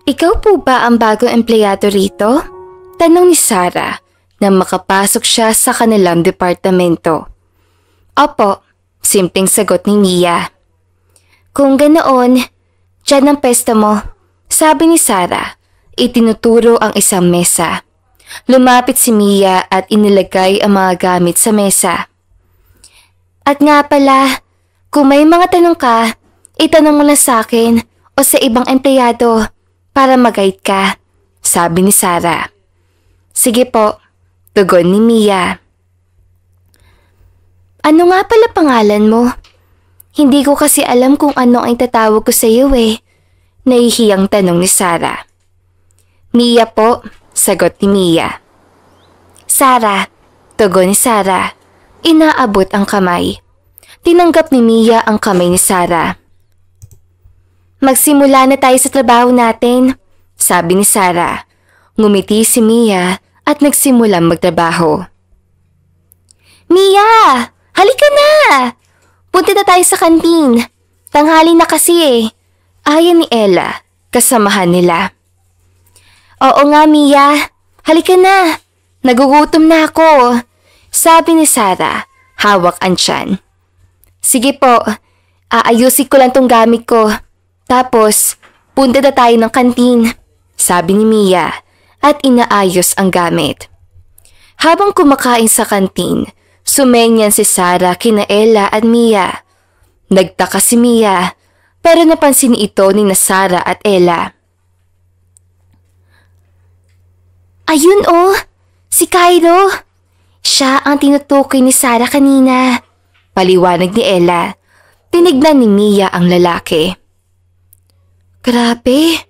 Ikaw po ba ang bagong empleyado rito? Tanong ni Sarah nang makapasok siya sa kanilang departamento. Opo, simpleng sagot ni Mia. Kung ganoon, dyan ang pwesto mo, sabi ni Sarah. Itinuturo ang isang mesa. Lumapit si Mia at inilagay ang mga gamit sa mesa. At nga pala, kung may mga tanong ka, itanong mo lang sa akin o sa ibang empleyado para mag-guide ka, sabi ni Sarah. Sige po, tugon ni Mia. Ano nga pala pangalan mo? Hindi ko kasi alam kung ano ang tatawag ko sa iyo eh. Nahihiyang tanong ni Sarah. Mia po, sagot ni Mia. Sarah, tugon ni Sarah. Inaabot ang kamay. Tinanggap ni Mia ang kamay ni Sarah. Magsimula na tayo sa trabaho natin, sabi ni Sarah. Ngumiti si Mia at nagsimulang magtrabaho. Mia, halika na! Punta na tayo sa kantin. Tanghali na kasi eh. Ayon ni Ella, kasamahan nila. Oo nga Mia, halika na. Nagugutom na ako, sabi ni Sarah, hawak ang tiyan. Sige po, aayusin ko lang tong gamit ko. Tapos, punta na tayo ng kantin, sabi ni Mia at inaayos ang gamit. Habang kumakain sa kantin, sumenyan si Sarah kina Ella at Mia. Nagtaka si Mia pero napansin ito ni Sarah at Ella. Ayun oh, si Cairo. Siya ang tinutukoy ni Sarah kanina, paliwanag ni Ella. Tinignan ni Mia ang lalaki. Grabe,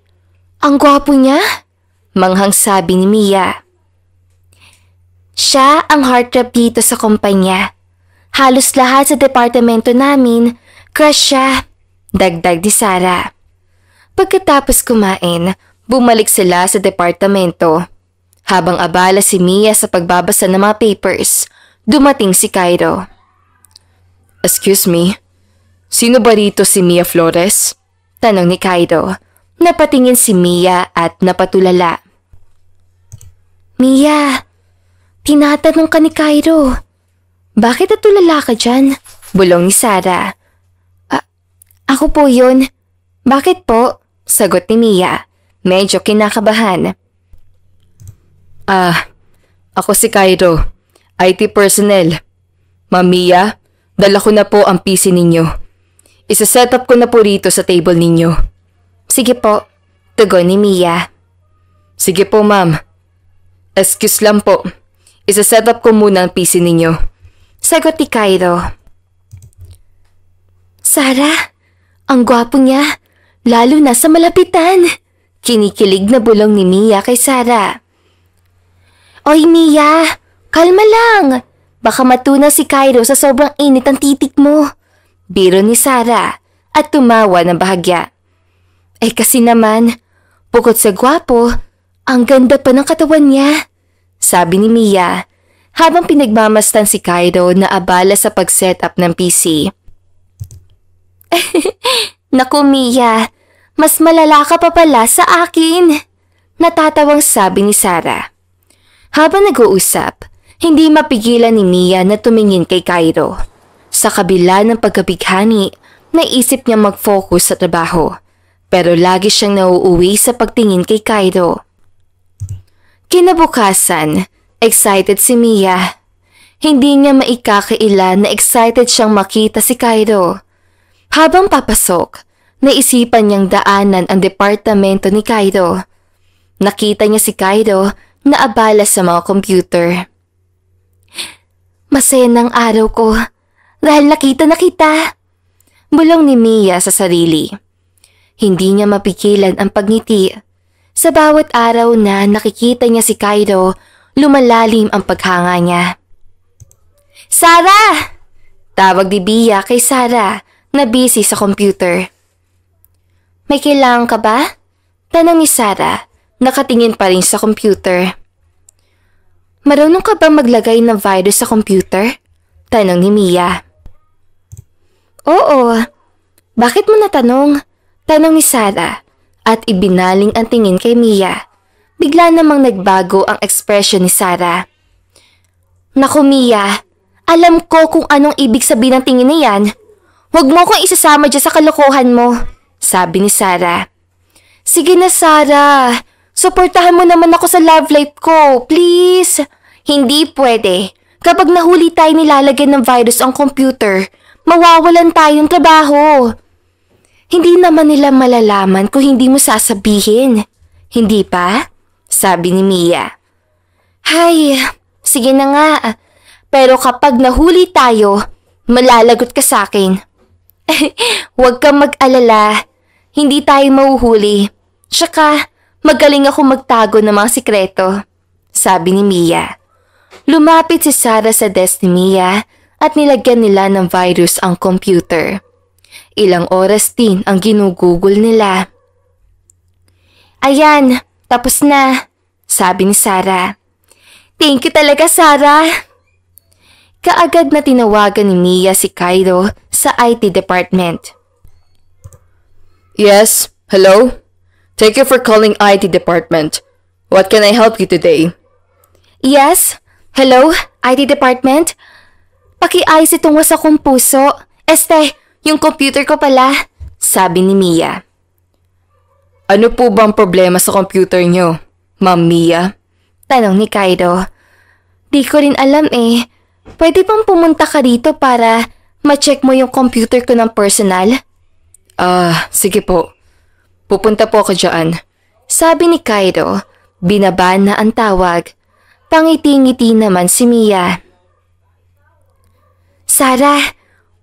ang gwapo niya, manghang sabi ni Mia. Siya ang heartthrob dito sa kumpanya. Halos lahat sa departamento namin, crush siya, dagdag ni Sarah. Pagkatapos kumain, bumalik sila sa departamento. Habang abala si Mia sa pagbabasa ng mga papers, dumating si Cairo. Excuse me, sino ba rito si Mia Flores? Tanong ni Cairo. Napatingin si Mia at napatulala. Mia, tinatanong ka ni Cairo. Bakit natulala ka dyan? Bulong ni Sarah. Ako po yun. Bakit po? Sagot ni Mia. Medyo kinakabahan. Ako si Cairo, IT personnel. Ma'am Mia, dala ko na po ang PC ninyo. Isa-set up ko na po rito sa table ninyo. Sige po, tugon ni Mia. Sige po ma'am. Excuse lang po, isa-set up ko muna ang PC ninyo. Sagot ni Cairo. Sarah, ang gwapo niya, lalo na sa malapitan. Kinikilig na bulong ni Mia kay Sarah. Oy Mia, kalma lang. Baka matunaw si Cairo sa sobrang init ang titik mo. Biro ni Sarah at tumawa ng bahagya. Kasi naman, bukod sa gwapo, ang ganda pa ng katawan niya, sabi ni Mia habang pinagmamastan si Cairo na abala sa pag-set up ng PC. Naku Mia, mas malala ka pa pala sa akin, natatawang sabi ni Sarah. Habang nag-uusap, hindi mapigilan ni Mia na tumingin kay Cairo. Sa kabila ng pagkabighani, naisip niya mag-focus sa trabaho. Pero lagi siyang nauuwi sa pagtingin kay Cairo. Kinabukasan, excited si Mia. Hindi niya maikakaila na excited siyang makita si Cairo. Habang papasok, naisipan niyang daanan ang departamento ni Cairo. Nakita niya si Cairo na abala sa mga computer. Masaya ng araw ko dahil nakita na kita, bulong ni Mia sa sarili. Hindi niya mapigilan ang pagngiti. Sa bawat araw na nakikita niya si Cairo, lumalalim ang paghanga niya. Sarah! Tawag ni Mia kay Sarah na busy sa computer. May kailangan ka ba? Tanong ni Sarah. Nakatingin pa rin sa computer. Marunong ka ba maglagay ng virus sa computer? Tanong ni Mia. Oo. Bakit mo natanong? Tanong ni Sarah at ibinaling ang tingin kay Mia. Bigla namang nagbago ang ekspresyon ni Sarah. Naku Mia, alam ko kung anong ibig sabihin ng tingin na yan. Huwag mo akong isasama dyan sa kalokohan mo, sabi ni Sarah. Sige na Sarah, suportahan mo naman ako sa love life ko, please. Hindi pwede. Kapag nahuli tayo nilalagyan ng virus ang computer, mawawalan tayo ng trabaho. Hindi naman nila malalaman kung hindi mo sasabihin. Hindi pa? Sabi ni Mia. Hay, sige na nga. Pero kapag nahuli tayo, malalagot ka sa akin. Huwag kang mag-alala. Hindi tayo mahuhuli. Tsaka, magaling ako magtago ng mga sikreto. Sabi ni Mia. Lumapit si Sarah sa desk ni Mia at nilagyan nila ng virus ang computer. Ilang oras din ang ginugugol nila. Ayan, tapos na, sabi ni Sarah. Thank you talaga, Sarah. Kaagad na tinawagan ni Mia si Cairo sa IT department. Yes, hello? Thank you for calling IT department. What can I help you today? Yes, hello, IT department? Pakiayos itong wasak kong puso. Yung computer ko pala, sabi ni Mia. Ano po bang problema sa computer niyo, Ma'am Mia? Tanong ni Cairo. Di ko rin alam eh. Pwede bang pumunta ka dito para ma-check mo yung computer ko ng personal? Sige po. Pupunta po ako dyan. Sabi ni Cairo, binabaan na ang tawag. Pangiti-ngiti naman si Mia. Sarah,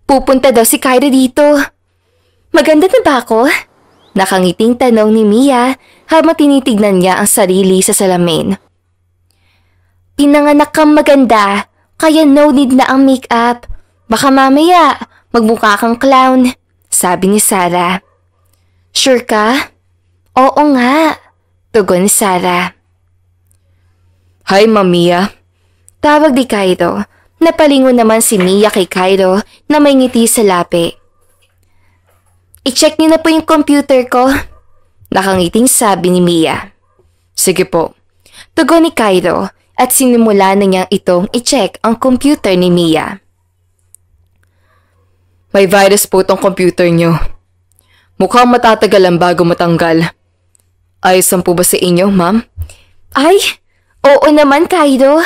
pupunta daw si Cairo dito. Maganda na ba ako? Nakangiting tanong ni Mia habang tinitignan niya ang sarili sa salamin. Pinanganak kang maganda, kaya no need na ang make-up. Baka mamaya, magmukha kang clown, sabi ni Sarah. Sure ka? Oo nga, tugon ni Sarah. Hi, Ma'am Mia. Tawag ni Cairo. Napalingon naman si Mia kay Cairo na may ngiti sa lapi. I-check niyo na po yung computer ko. Nakangiting sabi ni Mia. Sige po. Tugon ni Cairo at sinimula na niyang itong i-check ang computer ni Mia. May virus po tong computer niyo. Mukhang matatagalan bago matanggal. Ayos lang po ba sa inyo, ma'am? Ay, oo naman, Cairo.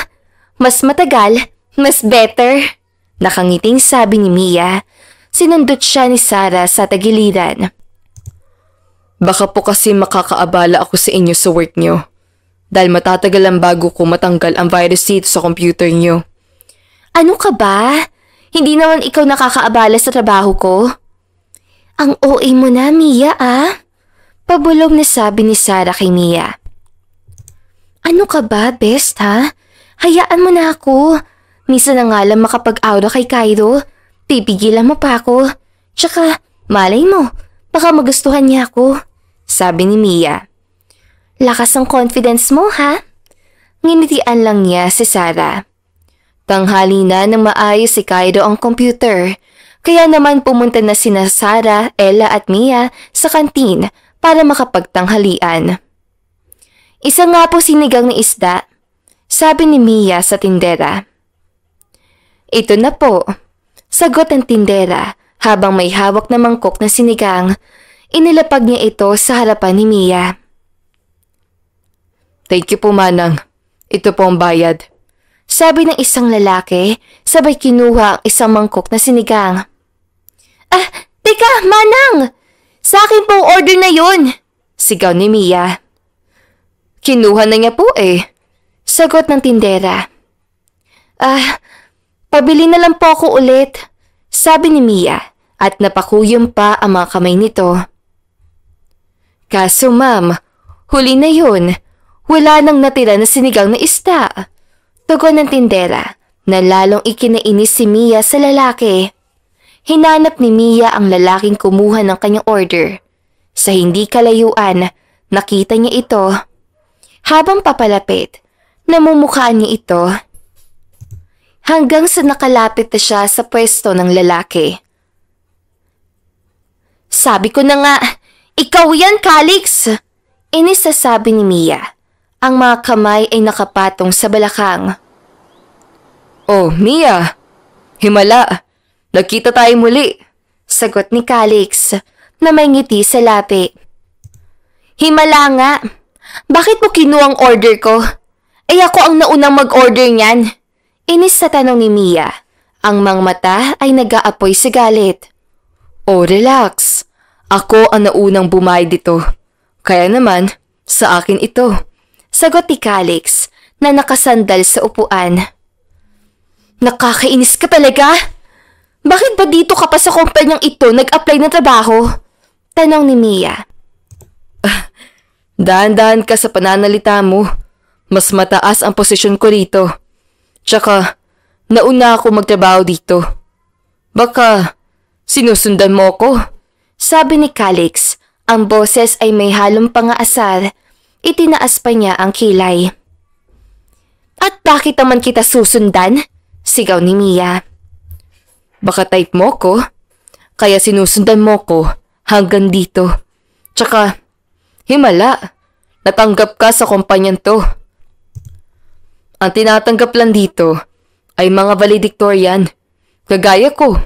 Mas matagal, mas better. Nakangiting sabi ni Mia. Sinundot siya ni Sarah sa tagiliran. Baka po kasi makakaabala ako sa inyo sa work niyo. Dahil matatagalan bago ko matanggal ang virus dito sa computer niyo. Ano ka ba? Hindi naman ikaw nakakaabala sa trabaho ko. Ang OA mo na, Mia, ah? Pabulong na sabi ni Sarah kay Mia. Ano ka ba, best, ha? Hayaan mo na ako. Minsan na nga lang makapag-aura kay Cairo. Pipigilan mo pa ako. Tsaka, malay mo, baka magustuhan niya ako, sabi ni Mia. Lakas ng confidence mo, ha? Nginitian lang niya si Sarah. Tanghali na nang maayos si Cairo ang computer. Kaya naman pumunta na sina Sarah, Ella at Mia sa kantin para makapagtanghalian. Isa nga po sinigang na isda, sabi ni Mia sa tindera. Ito na po, sagot ng tindera habang may hawak na mangkok na sinigang. Inilapag niya ito sa harapan ni Mia. Thank you po, Manang. Ito po ang bayad. Sabi ng isang lalaki, sabay kinuha ang isang mangkok na sinigang. Teka, Manang! Sa akin pong order na yun! Sigaw ni Mia. Kinuha na niya po eh. Sagot ng tindera. Pabili na lang po ako ulit, sabi ni Mia at napakuyom pa ang mga kamay nito. Kaso ma'am, huli na yun. Wala nang natira na sinigang na isda. Tugon ng tindera na lalong ikinainis si Mia sa lalaki. Hinanap ni Mia ang lalaking kumuha ng kanyang order. Sa hindi kalayuan, nakita niya ito. Habang papalapit, namumukhaan niya ito. Hanggang sa nakalapit na siya sa pwesto ng lalaki. Sabi ko na nga, Ikaw yan, Calix! Inis na sabi ni Mia. Ang mga kamay ay nakapatong sa balakang. Oh, Mia! Himala! Nagkita tayo muli! Sagot ni Calix na may ngiti sa labi. Himala nga! Bakit mo kinuha ang order ko? Eh ako ang naunang mag-order niyan. Inis na tanong ni Mia. Ang mga mata ay nag-aapoy sa galit. Oh, relax. Ako ang naunang bumayad dito. Kaya naman, sa akin ito. Sagot ni Calix na nakasandal sa upuan. Nakakainis ka talaga? Bakit ba dito ka pa sa kumpanyang ito nag-apply ng trabaho? Tanong ni Mia. Dahan-dahan ka sa pananalita mo. Mas mataas ang posisyon ko rito. Tsaka, nauna ako magtrabaho dito. Baka, sinusundan mo ko? Sabi ni Calix, ang boses ay may halong pangaasar. Itinaas pa niya ang kilay. At bakit naman kita susundan? Sigaw ni Mia. Baka type mo ko? Kaya sinusundan mo ko hanggang dito. Tsaka, himala, natanggap ka sa kumpanyan to. Ang tinatanggap lang dito ay mga valedictorian. Kagaya ko.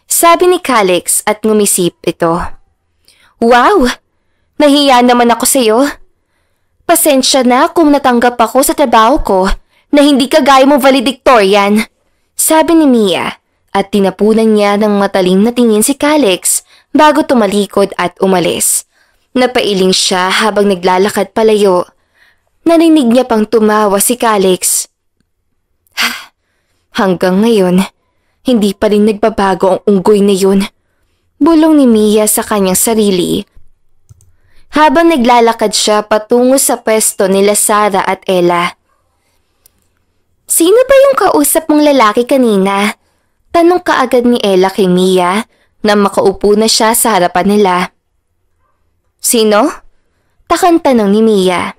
Sabi ni Calix at ngumisip ito. Wow! Nahiya naman ako sa iyo. Pasensya na kung natanggap ako sa trabaho ko na hindi kagaya mo valedictorian. Sabi ni Mia at tinapunan niya ng matalim na tingin si Calix bago tumalikod at umalis. Napailing siya habang naglalakad palayo. Narinig niya pang tumawa si Calix. Hanggang ngayon, hindi pa rin nagbabago ang unggoy na yun. Bulong ni Mia sa kanyang sarili. Habang naglalakad siya patungo sa pwesto nila Sarah at Ella. Sino ba yung kausap mong lalaki kanina? Tanong kaagad ni Ella kay Mia na makaupo na siya sa harapan nila. Sino? Takang tanong ni Mia.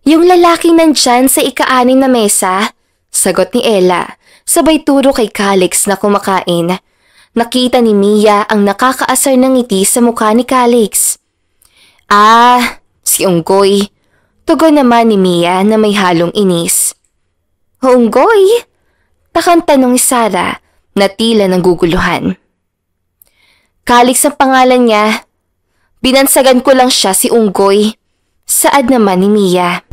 Yung lalaking nandyan sa ika-anim na mesa, sagot ni Ella, sabay turo kay Calix na kumakain. Nakita ni Mia ang nakakaasar ng ngiti sa mukha ni Calix. Ah, si Unggoy. Tugon naman ni Mia na may halong inis. Unggoy? Takang tanong ni Sarah na tila naguguluhan. Calix ang pangalan niya. Binansagan ko lang siya si Unggoy. Saad naman ni Mia.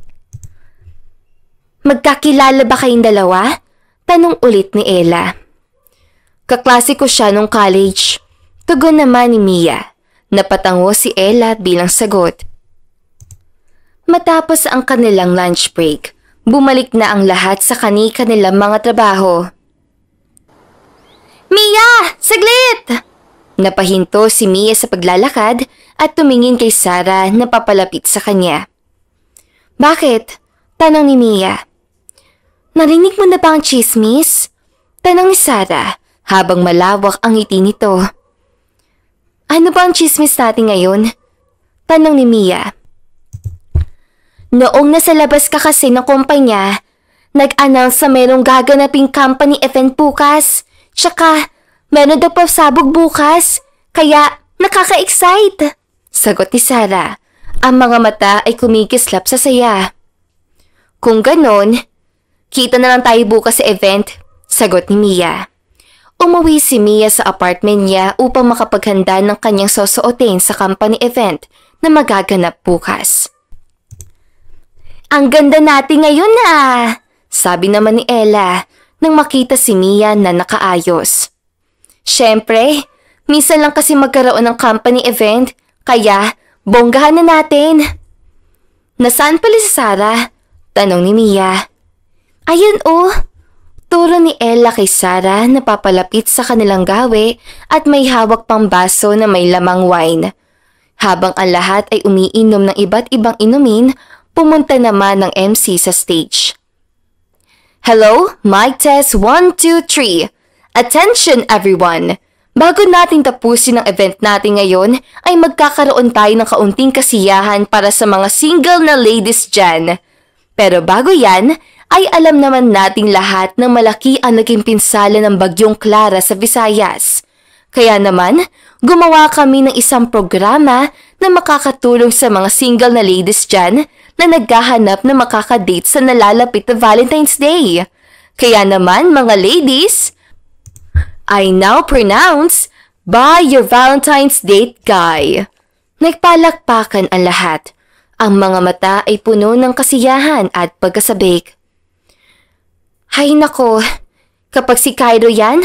Magkakilala ba kayong dalawa? Tanong ulit ni Ella. Kaklase ko siya nung college. Tugon naman ni Mia. Napatango si Ella bilang sagot. Matapos ang kanilang lunch break, bumalik na ang lahat sa kanilang mga trabaho. Mia! Saglit! Napahinto si Mia sa paglalakad at tumingin kay Sarah na papalapit sa kanya. Bakit? Tanong ni Mia. Narinig mo na ba ang chismis? Tanong ni Sarah habang malawak ang ngiti nito. Ano ba ang chismis natin ngayon? Tanong ni Mia. Noong nasa labas ka kasi ng kumpanya, nag-announce na merong gaganaping company event bukas. Tsaka, meron daw pasabog bukas. Kaya, nakaka-excite. Sagot ni Sarah. Ang mga mata ay kumikislap sa saya. Kung ganon, kita na lang tayo bukas sa event, sagot ni Mia. Umuwi si Mia sa apartment niya upang makapaghanda ng kanyang susuotin sa company event na magaganap bukas. Ang ganda natin ngayon sabi naman ni Ella nang makita si Mia na nakaayos. Siyempre, minsan lang kasi magkaroon ng company event, kaya bonggahan na natin. Nasaan pala si Sarah? Tanong ni Mia. Ayun turo ni Ella kay Sarah na papalapit sa kanilang gawe at may hawak pang baso na may lamang wine. Habang ang lahat ay umiinom ng iba't ibang inumin, pumunta naman ng MC sa stage. Hello, mic test 1, 2, 3. Attention everyone! Bago nating tapusin ang event natin ngayon, ay magkakaroon tayo ng kaunting kasiyahan para sa mga single na ladies dyan. Pero bago yan, ay alam naman nating lahat na malaki ang naging pinsala ng Bagyong Clara sa Visayas. Kaya naman, gumawa kami ng isang programa na makakatulong sa mga single na ladies dyan na naghahanap na makakadate sa nalalapit na Valentine's Day. Kaya naman, mga ladies, I now pronounce, buy your Valentine's date guy. Nagpalakpakan ang lahat. Ang mga mata ay puno ng kasiyahan at pagkasabik. Hay nako, kapag si Cairo yan,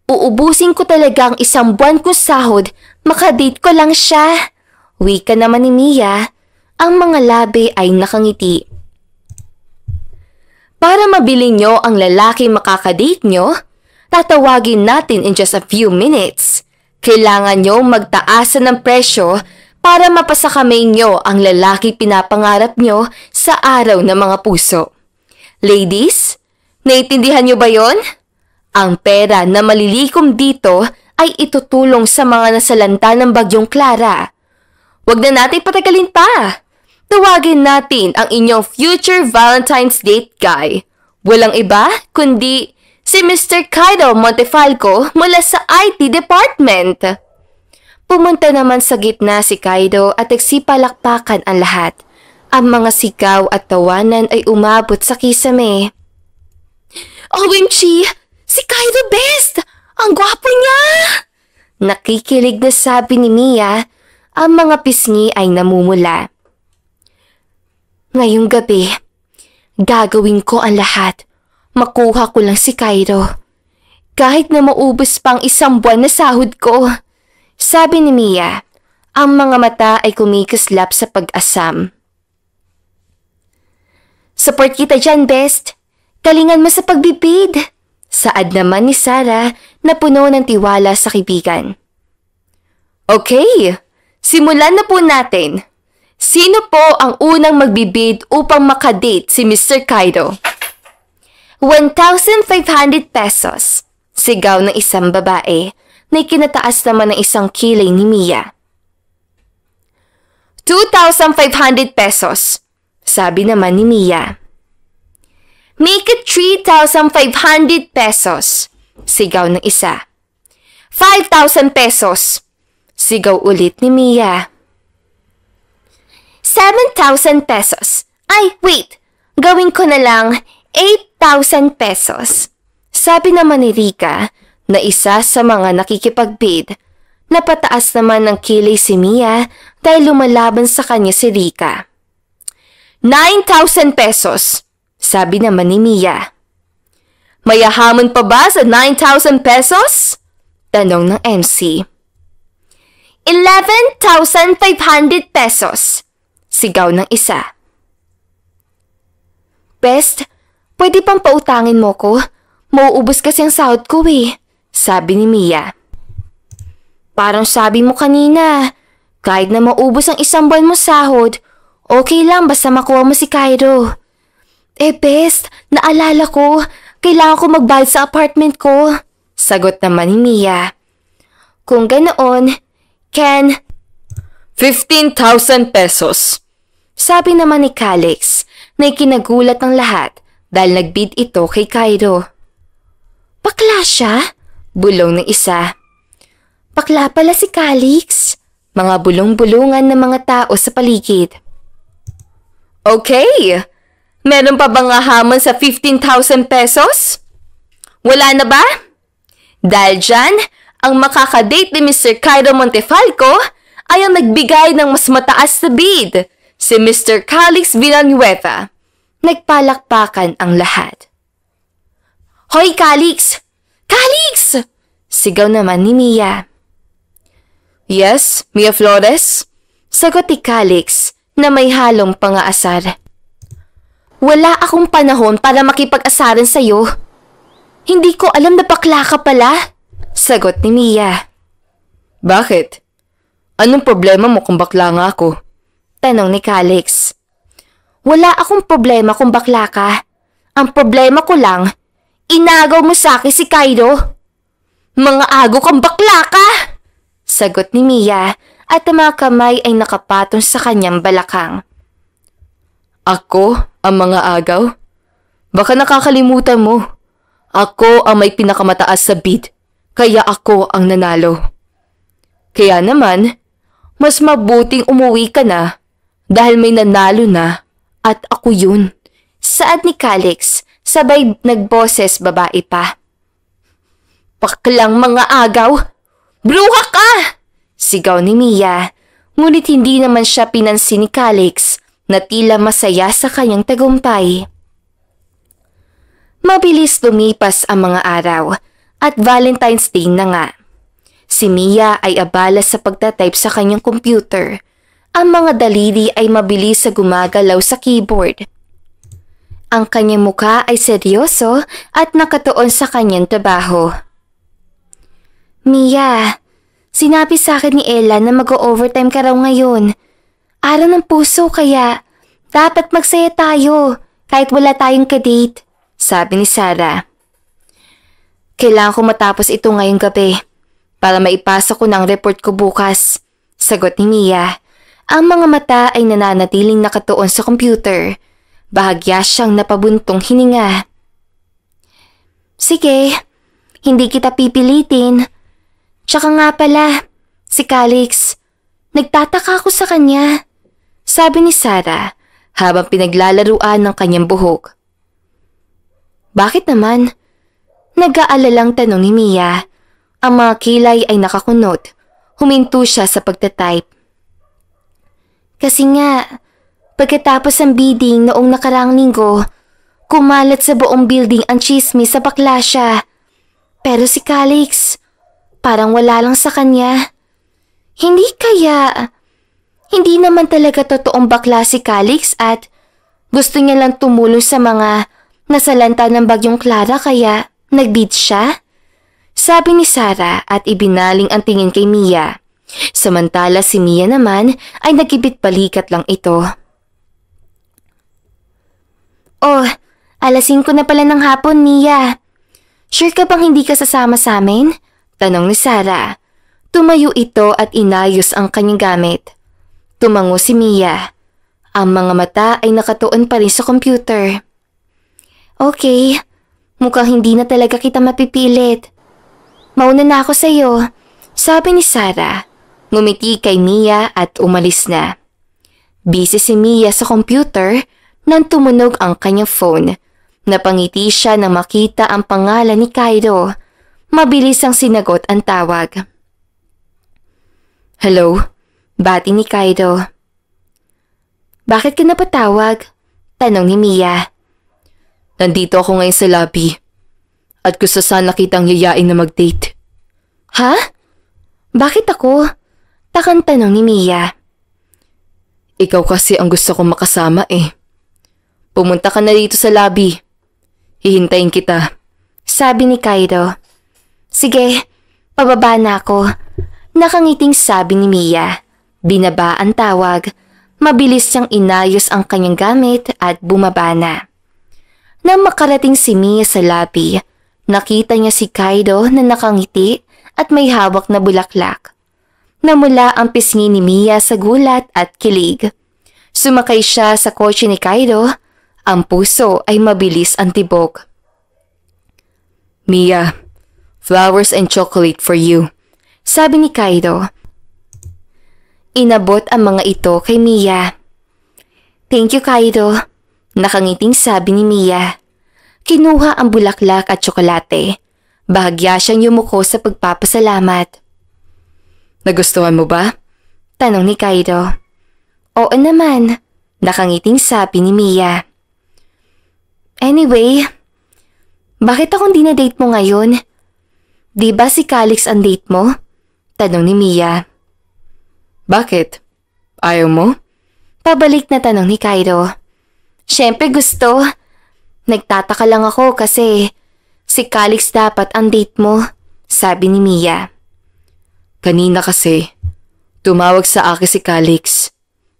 uubusin ko talaga ang 1 buwan kong sahod, makadate ko lang siya. Wika naman ni Mia, ang mga labi ay nakangiti. Para mabili nyo ang lalaki makakadate nyo, tatawagin natin in just a few minutes. Kailangan nyo magtaasan ng presyo para mapasakamay nyo ang lalaki pinapangarap nyo sa araw ng mga puso. Ladies, naiintindihan nyo ba yon? Ang pera na malilikom dito ay itutulong sa mga nasalanta ng bagyong Clara. Huwag na natin patagalin pa. Tawagin natin ang inyong future Valentine's date guy. Walang iba kundi si Mr. Cairo Montefalco mula sa IT department. Pumunta naman sa gitna si Cairo at nagsipalakpakan ang lahat. Ang mga sigaw at tawanan ay umabot sa kisame. OMG! Si Cairo best! Ang gwapo niya! Nakikilig na sabi ni Mia, ang mga pisngi ay namumula. Ngayong gabi, gagawin ko ang lahat. Makuha ko lang si Cairo. Kahit na maubos pang 1 buwan na sahod ko. Sabi ni Mia, ang mga mata ay kumikislap sa pag-asam. Support kita dyan, best. Galingan mo sa pagbibid. Saad naman ni Sarah na puno ng tiwala sa kaibigan. Okay, simulan na po natin. Sino po ang unang magbibid upang makadate si Mr. Cairo? 1,500 pesos. Sigaw ng isang babae na ikinataas naman ng isang kilay ni Mia. 2,500 pesos. Sabi naman ni Mia. Make it 3,500 pesos. Sigaw ng isa. 5,000 pesos. Sigaw ulit ni Mia. 7,000 pesos. Ay, wait. Gawin ko na lang 8,000 pesos. Sabi naman ni Rika na isa sa mga nakikipagbid. Napataas naman ng kilay si Mia dahil lumalaban sa kanya si Rika. 9,000 pesos. Sabi naman ni Mia. Mayahamon pa ba sa 9,000 pesos? Tanong ng MC. 11,500 pesos. Sigaw ng isa. Best, pwede pang pautangin mo ko? Mauubos kasi ang sahod ko eh. Sabi ni Mia. Parang sabi mo kanina, kahit na maubos ang 1 buwan mo sahod, okay lang basta makuha mo si Cairo. Best, naalala ko, kailangan ko magbayad sa apartment ko. Sagot naman ni Mia. Kung ganoon, Ken, 15,000 pesos. Sabi naman ni Calix na ikinagulat ng lahat dahil nagbid ito kay Cairo. Bakla siya? Bulong ng isa. Bakla pala si Calix. Mga bulong-bulungan ng mga tao sa paligid. Okay, meron pa bang hamon sa 15,000 pesos? Wala na ba? Dahil dyan, ang makakadate ni Mr. Cairo Montefalco ay ang nagbigay ng mas mataas na bid, si Mr. Calix Villanueva. Nagpalakpakan ang lahat. Hoy, Calix! Calix! Sigaw naman ni Mia. Yes, Mia Flores? Sagot ni Calix na may halong pangaasar. Wala akong panahon para makipag-asaran sa'yo. Hindi ko alam na bakla ka pala. Sagot ni Mia. Bakit? Anong problema mo kung bakla nga ako? Tanong ni Calix. Wala akong problema kung bakla ka. Ang problema ko lang, inagaw mo sa akin si Cairo. Mga ago kang bakla ka! Sagot ni Mia at ang mga kamay ay nakapatong sa kanyang balakang. Ako ang mga agaw? Baka nakakalimutan mo. Ako ang may pinakamataas sa bid, kaya ako ang nanalo. Kaya naman, mas mabuting umuwi ka na dahil may nanalo na at ako yun. Saad ni Calix, sabay nagboses babae pa. Paklang mga agaw! Bruha ka! Sigaw ni Mia, ngunit hindi naman siya pinansin ni Calix na tila masaya sa kanyang tagumpay. Mabilis lumipas ang mga araw at Valentine's Day na nga. Si Mia ay abala sa pagtatype sa kanyang computer. Ang mga daliri ay mabilis sa gumagalaw sa keyboard. Ang kanyang mukha ay seryoso at nakatuon sa kanyang trabaho. Mia, sinabi sa akin ni Ella na mag-overtime ka raw ngayon. Araw ng puso kaya dapat magsaya tayo kahit wala tayong kadate, sabi ni Sarah. Kailangan ko matapos ito ngayong gabi para maipasa ko ng report ko bukas, sagot ni Mia. Ang mga mata ay nananatiling nakatuon sa computer. Bahagya siyang napabuntong hininga. Sige, hindi kita pipilitin. Tsaka nga pala, si Calix, nagtataka ako sa kanya, sabi ni Sarah habang pinaglalaruan ng kanyang buhok. Bakit naman? Nag-aalalang tanong ni Mia. Ang mga kilay ay nakakunot. Huminto siya sa pagtatype. Kasi nga, pagkatapos ng bidding noong nakaraang linggo, kumalat sa buong building ang chismis sa bakla siya. Pero si Calix, parang wala lang sa kanya. Hindi naman talaga totoong bakla si Calix at gusto niya lang tumulong sa mga nasalanta ng bagyong Clara kaya nagbid siya? Sabi ni Sarah at ibinaling ang tingin kay Mia. Samantala si Mia naman ay nagibit-balikat lang ito. Oh, 5:00 na pala ng hapon, Mia. Sure ka bang hindi ka sasama sa amin? Tanong ni Sarah. Tumayo ito at inayos ang kanyang gamit. Tumango si Mia. Ang mga mata ay nakatuon pa rin sa computer. Okay, mukhang hindi na talaga kita mapipilit. Mauna na ako sa'yo, sabi ni Sarah. Ngumiti kay Mia at umalis na. Busy si Mia sa computer nang tumunog ang kanyang phone. Napangiti siya nang makita ang pangalan ni Cairo. Mabilis ang sinagot ang tawag. Hello, bati ni Cairo. Bakit ka napatawag? Tanong ni Mia. Nandito ako ngayon sa lobby at gusto sana kitang yayain na mag-date. Ha? Bakit ako? Takang tanong ni Mia. Ikaw kasi ang gusto kong makasama eh. Pumunta ka na dito sa lobby. Hihintayin kita. Sabi ni Cairo. Sige, pababa na ako. Nakangiting sabi ni Mia. Binaba ang tawag. Mabilis siyang inayos ang kanyang gamit at bumaba na. Nang makarating si Mia sa lobby, nakita niya si Cairo na nakangiti at may hawak na bulaklak. Namula ang pisngi ni Mia sa gulat at kilig. Sumakay siya sa kotse ni Cairo. Ang puso ay mabilis ang tibok. Mia, flowers and chocolate for you, sabi ni Cairo. Inabot ang mga ito kay Mia. Thank you, Cairo, nakangiting sabi ni Mia. Kinuha ang bulaklak at tsokolate. Bahagya siyang yumuko sa pagpapasalamat. Nagustuhan mo ba? Tanong ni Cairo. Oo naman, nakangiting sabi ni Mia. Anyway, bakit akong dinadate mo ngayon? Di ba si Calix ang date mo? Tanong ni Mia. Bakit? Ayaw mo? Pabalik na tanong ni Cairo. Siyempre gusto. Nagtataka lang ako kasi si Calix dapat ang date mo, sabi ni Mia. Kanina kasi, tumawag sa akin si Calix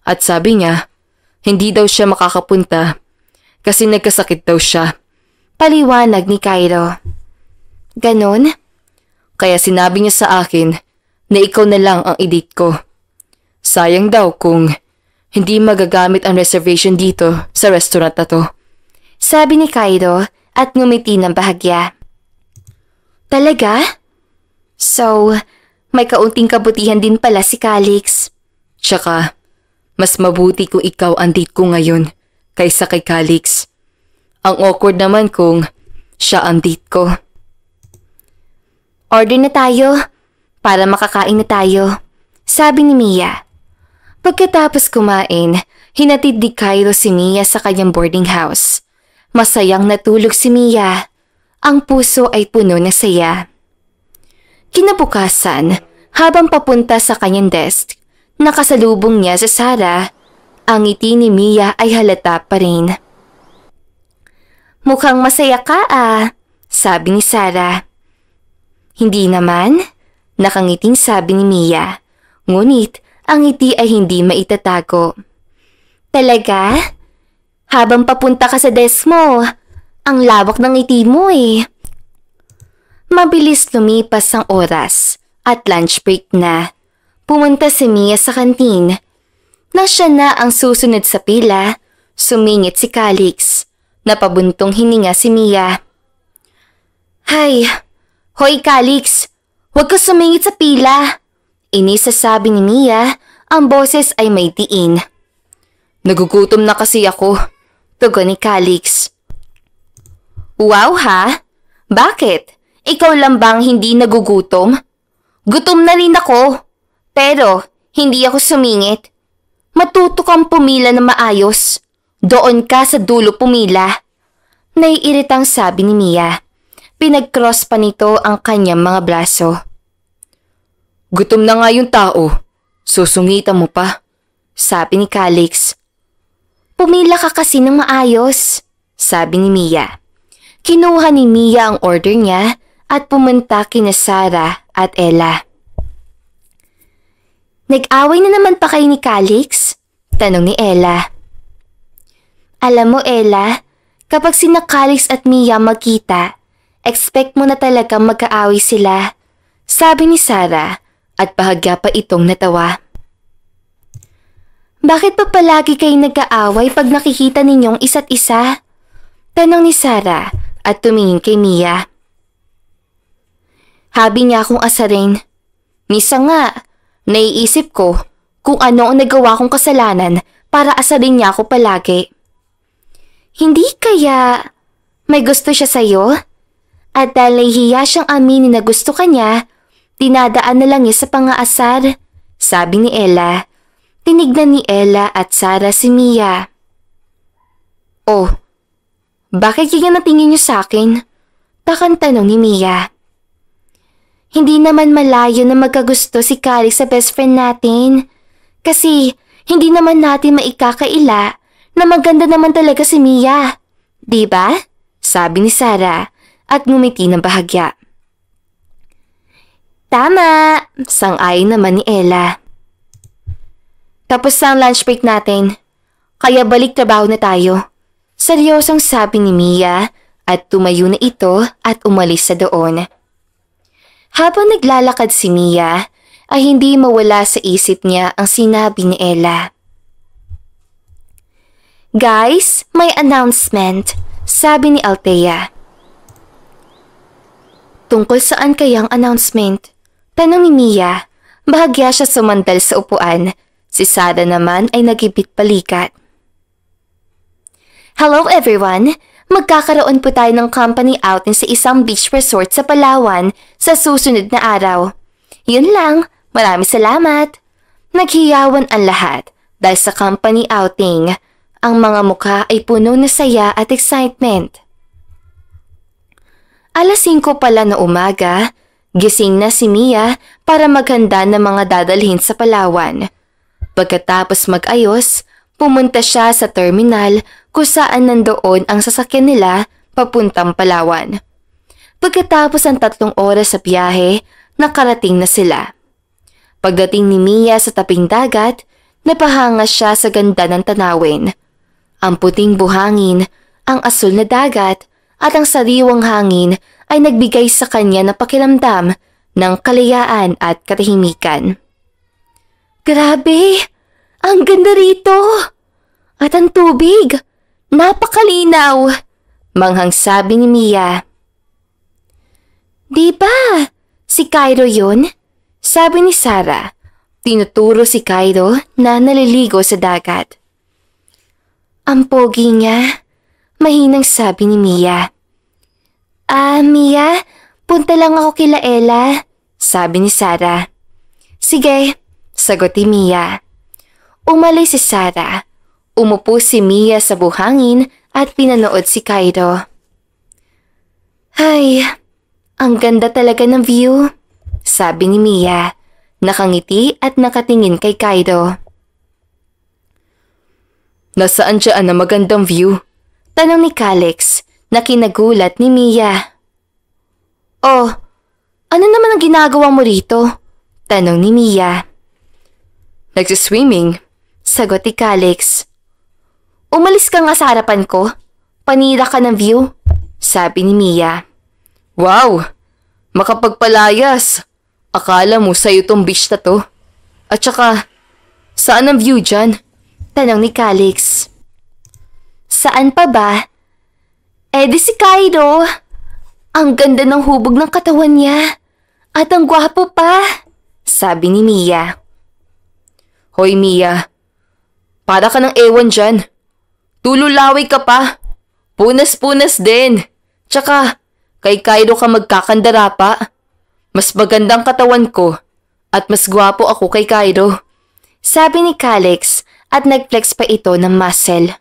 at sabi niya, hindi daw siya makakapunta kasi nagkasakit daw siya. Paliwanag ni Cairo. Ganon? Kaya sinabi niya sa akin na ikaw na lang ang i-date ko. Sayang daw kung hindi magagamit ang reservation dito sa restaurant na to. Sabi ni Cairo at ngumiti ng bahagya. Talaga? So, may kaunting kabutihan din pala si Calix. Tsaka, mas mabuti kung ikaw ang date ko ngayon kaysa kay Calix. Ang awkward naman kung siya ang date ko. Order na tayo para makakain na tayo, sabi ni Mia. Pagkatapos kumain, hinatid ni Cairo si Mia sa kanyang boarding house. Masayang natulog si Mia. Ang puso ay puno ng saya. Kinabukasan, habang papunta sa kanyang desk, nakasalubong niya si Sarah. Ang ngiti ni Mia ay halata pa rin. Mukhang masaya ka sabi ni Sarah. Hindi naman, nakangiting sabi ni Mia. Ngunit ang ngiti ay hindi maitatago. Talaga? Habang papunta ka sa desk mo, ang lawak ng ngiti mo Mabilis lumipas ang oras at lunch break na. Pumunta si Mia sa kantin. Nang siya na ang susunod sa pila, sumingit si Calix. Napabuntong hininga si Mia. Hay! Hoy Calix! Huwag ka sumingit sa pila! Inisasabi ni Mia, ang boses ay may diin. Nagugutom na kasi ako, tugon ni Calix. Wow ha? Bakit? Ikaw lang bang hindi nagugutom? Gutom na rin ako, pero hindi ako sumingit. Matuto kang pumila na maayos. Doon ka sa dulo pumila. Naiiritang sabi ni Mia. Pinag-cross pa nito ang kanyang mga braso. Gutom na nga yung tao. Susungitan mo pa, sabi ni Calix. Pumila ka kasi ng maayos, sabi ni Mia. Kinuha ni Mia ang order niya at pumunta kina Sarah at Ella. Nag-away na naman pa kayo ni Calix? Tanong ni Ella. Alam mo Ella, kapag sina Calix at Mia magkita, expect mo na talaga magkaaway sila, sabi ni Sarah at bahagya pa itong natawa. Bakit pa palagi kayo nag-aaway pag nakikita ninyong isa't isa? Tanong ni Sarah at tumingin kay Mia. Habi niya akong asarin. Misa nga, naiisip ko kung ano ang nagawa kong kasalanan para asarin niya ako palagi. Hindi kaya may gusto siya sa'yo? At dahil nahihiya siyang aminin na gusto ka niya, dinadaan na lang niya sa pangaasar, sabi ni Ella. Tinignan ni Ella at Sarah si Mia. Oh, bakit kaya natingin niyo sa akin? Takang tanong ni Mia. Hindi naman malayo na magkagusto si Calix sa best friend natin. Kasi hindi naman natin maikakaila na maganda naman talaga si Mia. Diba? Sabi ni Sarah at ngumiti ng bahagya. Tama, sang-ayon naman ni Ella. Tapos na ang lunch break natin, kaya balik trabaho na tayo. Seryosong sabi ni Mia at tumayo na ito at umalis sa doon. Habang naglalakad si Mia, ay hindi mawala sa isip niya ang sinabi ni Ella. Guys, may announcement, sabi ni Althea. Tungkol saan kayang announcement? Tanong ni Mia, bahagya siya sumandal sa upuan. Si Sarah naman ay nagibit balikat. Hello everyone! Magkakaroon po tayo ng company outing sa isang beach resort sa Palawan sa susunod na araw. Yun lang, maraming salamat. Naghiyawan ang lahat dahil sa company outing. Ang mga mukha ay puno na saya at excitement. 5:00 pala na umaga, gising na si Mia para maghanda ng mga dadalhin sa Palawan. Pagkatapos mag-ayos, pumunta siya sa terminal kung saan nandoon ang sasakyan nila papuntang Palawan. Pagkatapos ng 3 oras sa biyahe, nakarating na sila. Pagdating ni Mia sa tabing dagat, napahanga siya sa ganda ng tanawin. Ang puting buhangin, ang asul na dagat, at ang sariwang hangin ay nagbigay sa kanya ng pakiramdam ng kalayaan at katahimikan. Grabe! Ang ganda rito! At ang tubig! Napakalinaw! Manghang sabi ni Mia. Di ba? Si Cairo yun? Sabi ni Sarah, tinuturo si Kaido na naliligo sa dagat. Ang pogi niya, mahinang sabi ni Mia. Mia, punta lang ako kila Ella, sabi ni Sarah. Sige, sagot ni Mia. Umalis si Sarah. Umupo si Mia sa buhangin at pinanood si Kaido. Ay, ang ganda talaga ng view, sabi ni Mia, nakangiti at nakatingin kay Kaido. Nasaan dyan ang magandang view? Tanong ni Calix na kinagulat ni Mia. Oh, ano naman ang ginagawa mo rito? Tanong ni Mia. Nagsiswimming, sagot ni Calix. Umalis ka nga sa harapan ko. Panira ka ng view, sabi ni Mia. Wow! Makapagpalayas! Akala mo sa'yo tong beach na to. At saka, saan ang view dyan? Tanong ni Calix. Saan pa ba? Di si Kaido. Ang ganda ng hubog ng katawan niya. At ang gwapo pa, sabi ni Mia. Hoy Mia, para ka ng ewan dyan. Tululaway ka pa. Punas-punas din. Tsaka, kay Kaido ka magkakandara pa. Mas magandang katawan ko at mas gwapo ako kay Kaido. Sabi ni Calix at nag-flex pa ito ng muscle.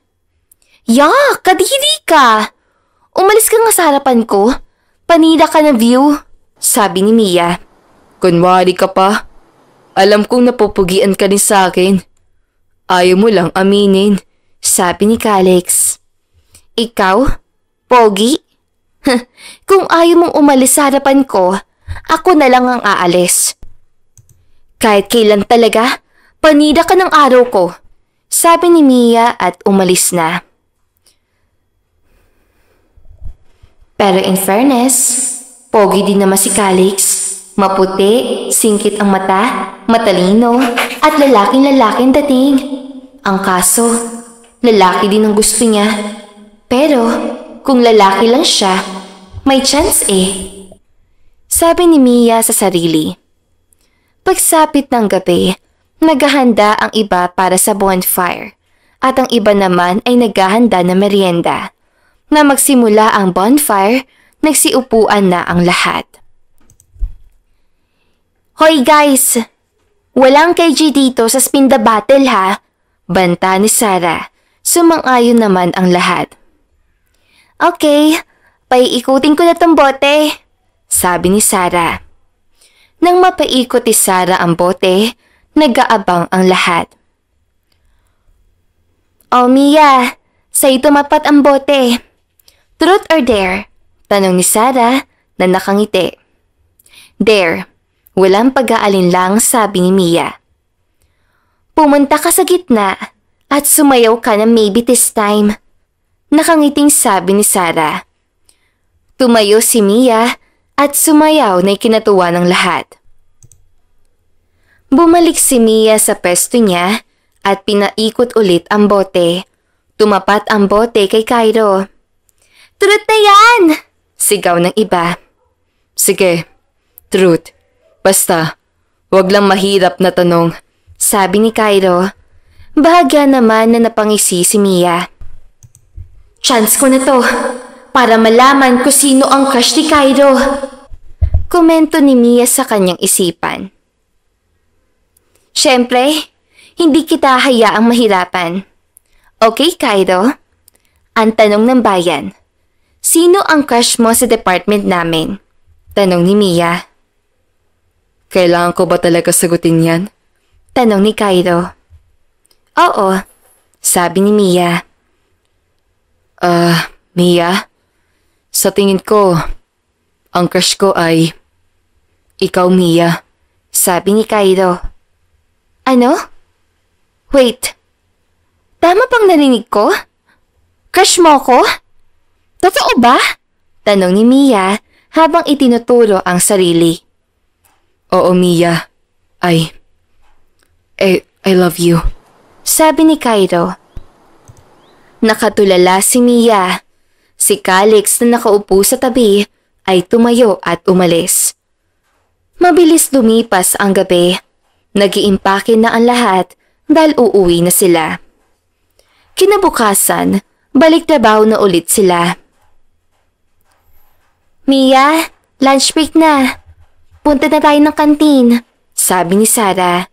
Yak! Kadiri ka! Umalis ka nga sa harapan ko. Panira ka ng view, sabi ni Mia. Kunwari ka pa. Alam kong napupugian ka rin sa akin. Ayaw mo lang aminin, sabi ni Calix. Ikaw? Pogi? Kung ayaw mong umalis sa harapan ko, ako na lang ang aalis. Kahit kailan talaga, panira ka ng araw ko, sabi ni Mia at umalis na. Pero in fairness, pogi din naman si Calix. Maputi, singkit ang mata, matalino, at lalaking-lalaking dating. Ang kaso, lalaki din ang gusto niya. Pero, kung lalaki lang siya, may chance sabi ni Mia sa sarili. Pagsapit ng gabi, naghahanda ang iba para sa bonfire, at ang iba naman ay naghahanda ng merienda. Na magsimula ang bonfire, nagsiupuan na ang lahat. Hoy guys! Walang KG dito sa spin the battle ha! Banta ni Sarah. Sumang-ayon naman ang lahat. Okay, paiikutin ko na tong bote, sabi ni Sarah. Nang mapaikot ni Sarah ang bote, nag-aabang ang lahat. Oh Mia, sa'yo tumapat ang bote. Truth or dare? Tanong ni Sarah na nakangiti. Dare. Walang pag-aalinlang sabi ni Mia. Pumunta ka sa gitna at sumayaw ka na maybe this time. Nakangiting sabi ni Sarah. Tumayo si Mia at sumayaw na ikinatuwa ng lahat. Bumalik si Mia sa pesto niya at pinaikot ulit ang bote. Tumapat ang bote kay Kaido. Truth na yan! Sigaw ng iba. Sige, truth. Basta, wag lang mahirap na tanong, sabi ni Kaido. Bahagya naman na napangisi si Mia. Chance ko na to, para malaman ko sino ang crush ni Kaido. Komento ni Mia sa kanyang isipan. Siyempre, hindi kita hayaang mahirapan. Okay, Kaido? Ang tanong ng bayan. Sino ang crush mo sa department namin? Tanong ni Mia. Kailangan ko ba talaga sagutin yan? Tanong ni Kaido. Oo, sabi ni Mia. Mia? Sa tingin ko, ang crush ko ay ikaw, Mia. Sabi ni Kaido. Ano? Wait. Tama bang narinig ko? Crush mo ko? Totoo ba? Tanong ni Mia habang itinuturo ang sarili. Oo, Mia. I love you. Sabi ni Kaido. Nakatulala si Mia. Si Calix na nakaupo sa tabi ay tumayo at umalis. Mabilis lumipas ang gabi. Nag-iimpake na ang lahat dahil uuwi na sila. Kinabukasan, balik trabaho na ulit sila. Mia, lunch break na. Punta na tayo ng kantin, sabi ni Sarah.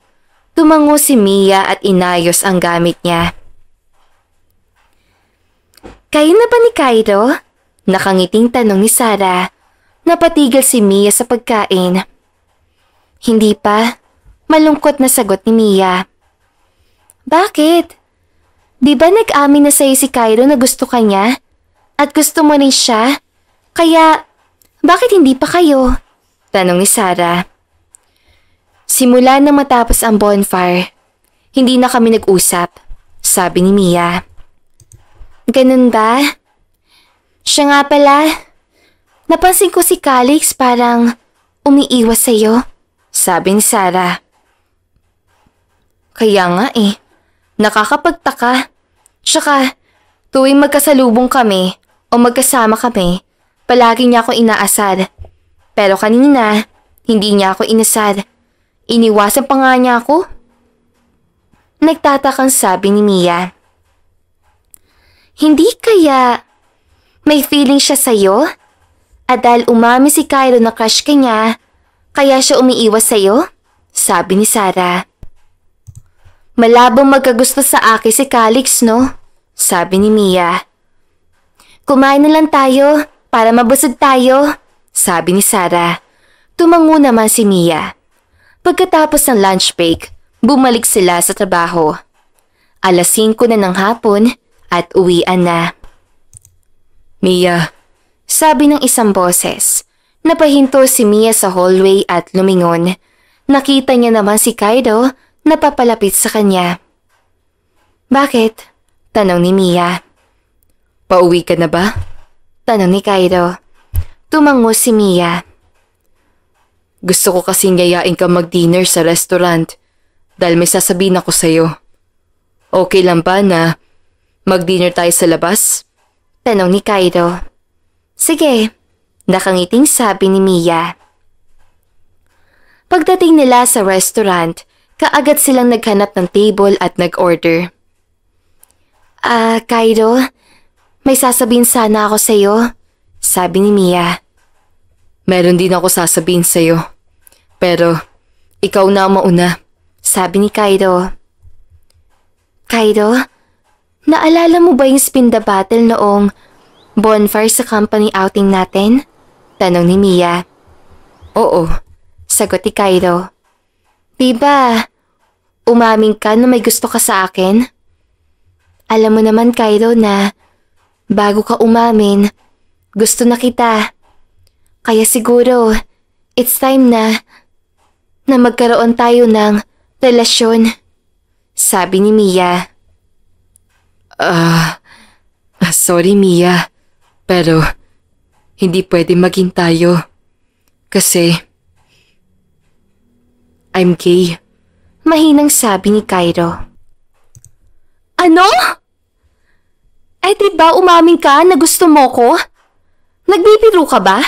Tumango si Mia at inayos ang gamit niya. Kayo na ba ni Cairo? Nakangiting tanong ni Sarah. Napatigil si Mia sa pagkain. Hindi pa. Malungkot na sagot ni Mia. Bakit? Di ba nag-amin na sa'yo si Cairo na gusto ka niya? At gusto mo rin siya? Kaya, bakit hindi pa kayo? Tanong ni Sarah. Simula nang matapos ang bonfire, hindi na kami nag-usap, sabi ni Mia. Ganun ba? Siya nga pala. Napansin ko si Calix parang umiiwas sa'yo, sabi ni Sarah. Kaya nga nakakapagtaka. Tsaka, tuwing magkasalubong kami o magkasama kami, palagi niya ako inaasar. Pero kanina, hindi niya ako inasar. Iniwasan pa nga niya ako. Nagtatakang sabi ni Mia. Hindi kaya may feeling siya sa'yo? At dahil umami si Cairo na crush ka niya, kaya siya umiiwas sa'yo? Sabi ni Sarah. Malabong magkagusto sa akin si Calix, no? Sabi ni Mia. Kumain na lang tayo para mabusog tayo, sabi ni Sarah. Tumango naman si Mia. Pagkatapos ng lunch break, bumalik sila sa trabaho. 5:00 na ng hapon at uwian na. Mia, sabi ng isang boses. Napahinto si Mia sa hallway at lumingon. Nakita niya naman si Cairo na papalapit sa kanya. Bakit? Tanong ni Mia. pauwi ka na ba? Tanong ni Cairo. Tumango si Mia. Gusto ko kasing yayain ka mag-dinner sa restaurant dahil may sasabihin ako sa'yo. Okay lang ba na mag-dinner tayo sa labas? Tanong ni Cairo. Sige, nakangiting sabi ni Mia. Pagdating nila sa restaurant, kaagad silang naghanap ng table at nag-order. Cairo, may sasabihin sana ako sa'yo, sabi ni Mia. Meron din ako sasabihin sa'yo. Pero, ikaw na ang mauna, sabi ni Cairo. Cairo, naalala mo ba yung spin the battle noong bonfire sa company outing natin? Tanong ni Mia. Oo, sagot ni Cairo. Diba, umamin ka na may gusto ka sa akin? Alam mo naman, Cairo, na bago ka umamin, gusto na kita. Kaya siguro, it's time na magkaroon tayo ng relasyon, sabi ni Mia. Sorry Mia, pero hindi pwede maging tayo. Kasi, I'm gay. Mahinang sabi ni Cairo. Ano? Ay diba umamin ka na gusto mo ko? Nagbibiro ka ba?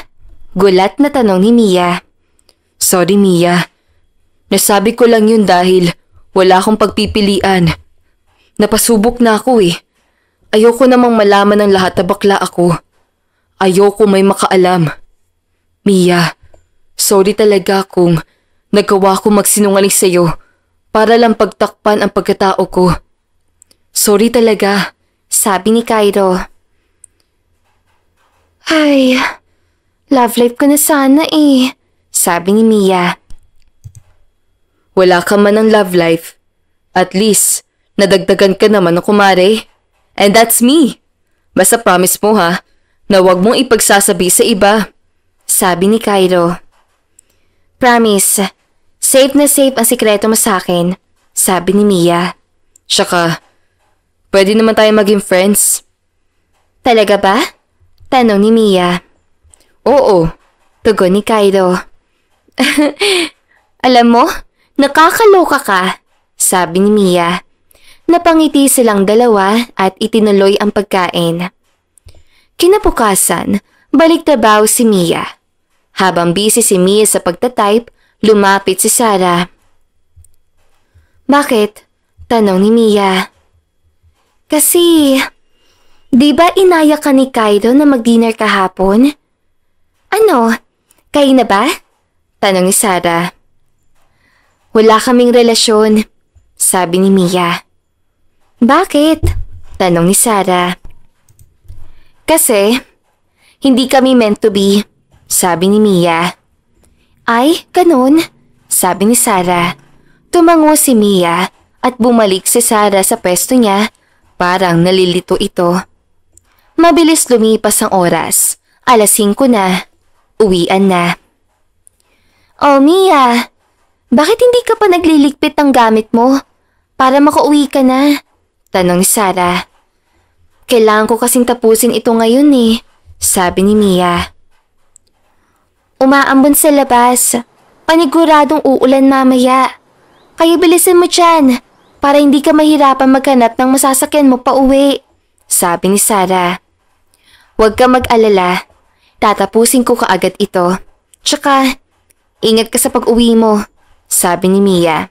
Gulat na tanong ni Mia. Sorry Mia, nasabi ko lang yun dahil wala akong pagpipilian. Napasubok na ako Ayoko namang malaman ng lahat na bakla ako. Ayoko may makaalam. Mia, sorry talaga kung nagawa ko magsinungaling sa'yo para lang pagtakpan ang pagkatao ko. Sorry talaga, sabi ni Cairo. Ay, love life ko na sana sabi ni Mia. Wala ka man ng love life. At least, nadagdagan ka naman ng kumare. And that's me. Basta promise mo na huwag mong ipagsasabi sa iba. Sabi ni Cairo. Promise, safe na safe ang sikreto mo sa akin, sabi ni Mia. Tsaka, pwede naman tayo maging friends. Talaga ba? Tanong ni Mia. Oo, tugon ni Cairo. Alam mo, nakakaloka ka, sabi ni Mia. Napangiti silang dalawa at itinuloy ang pagkain. Kinabukasan, balik trabaho si Mia. Habang busy si Mia sa pagtatype, Lumapit si Sarah. Bakit? Tanong ni Mia. Kasi, di ba inaya ka ni Kaido na mag-dinner kahapon? Ano? Kayo na ba? Tanong ni Sarah. Wala kaming relasyon, sabi ni Mia. Bakit? Tanong ni Sarah. Kasi, hindi kami meant to be, sabi ni Mia. Ay, ganun, sabi ni Sarah. Tumango si Mia at bumalik si Sarah sa pwesto niya. Parang nalilito ito. Mabilis lumipas ang oras. 5:00 na. Uwian na. Oh, Mia, bakit hindi ka pa nagliligpit ng gamit mo? Para makauwi ka na, tanong ni Sarah. Kailangan ko kasing tapusin ito ngayon eh, sabi ni Mia. Umaambon sa labas. Paniguradong uulan mamaya. Kaya bilisan mo dyan para hindi ka mahirapan maghanap ng masasakyan mo pa uwi, sabi ni Sarah. Huwag ka mag-alala. Tatapusin ko kaagad ito. Tsaka, ingat ka sa pag-uwi mo, sabi ni Mia.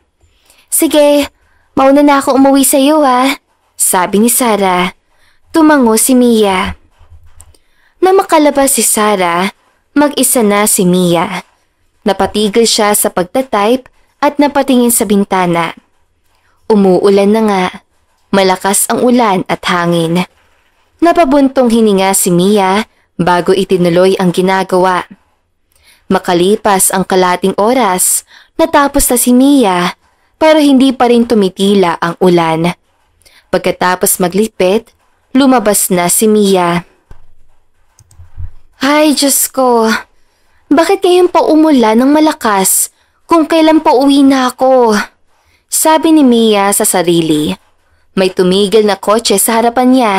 Sige, mauna na ako umuwi sa iyo ha, sabi ni Sarah. Tumango si Mia. Nang makalabas si Sarah, mag-isa na si Mia. Napatigil siya sa pagtatype at napatingin sa bintana. Umuulan na nga. Malakas ang ulan at hangin. Napabuntong hininga si Mia bago itinuloy ang ginagawa. Makalipas ang kalating oras, natapos na si Mia pero hindi pa rin tumitila ang ulan. Pagkatapos maglipit, lumabas na si Mia. Ay, Diyos ko. Bakit ngayon pa umulan ng malakas kung kailan pa uwi na ako? Sabi ni Mia sa sarili. May tumigil na kotse sa harapan niya.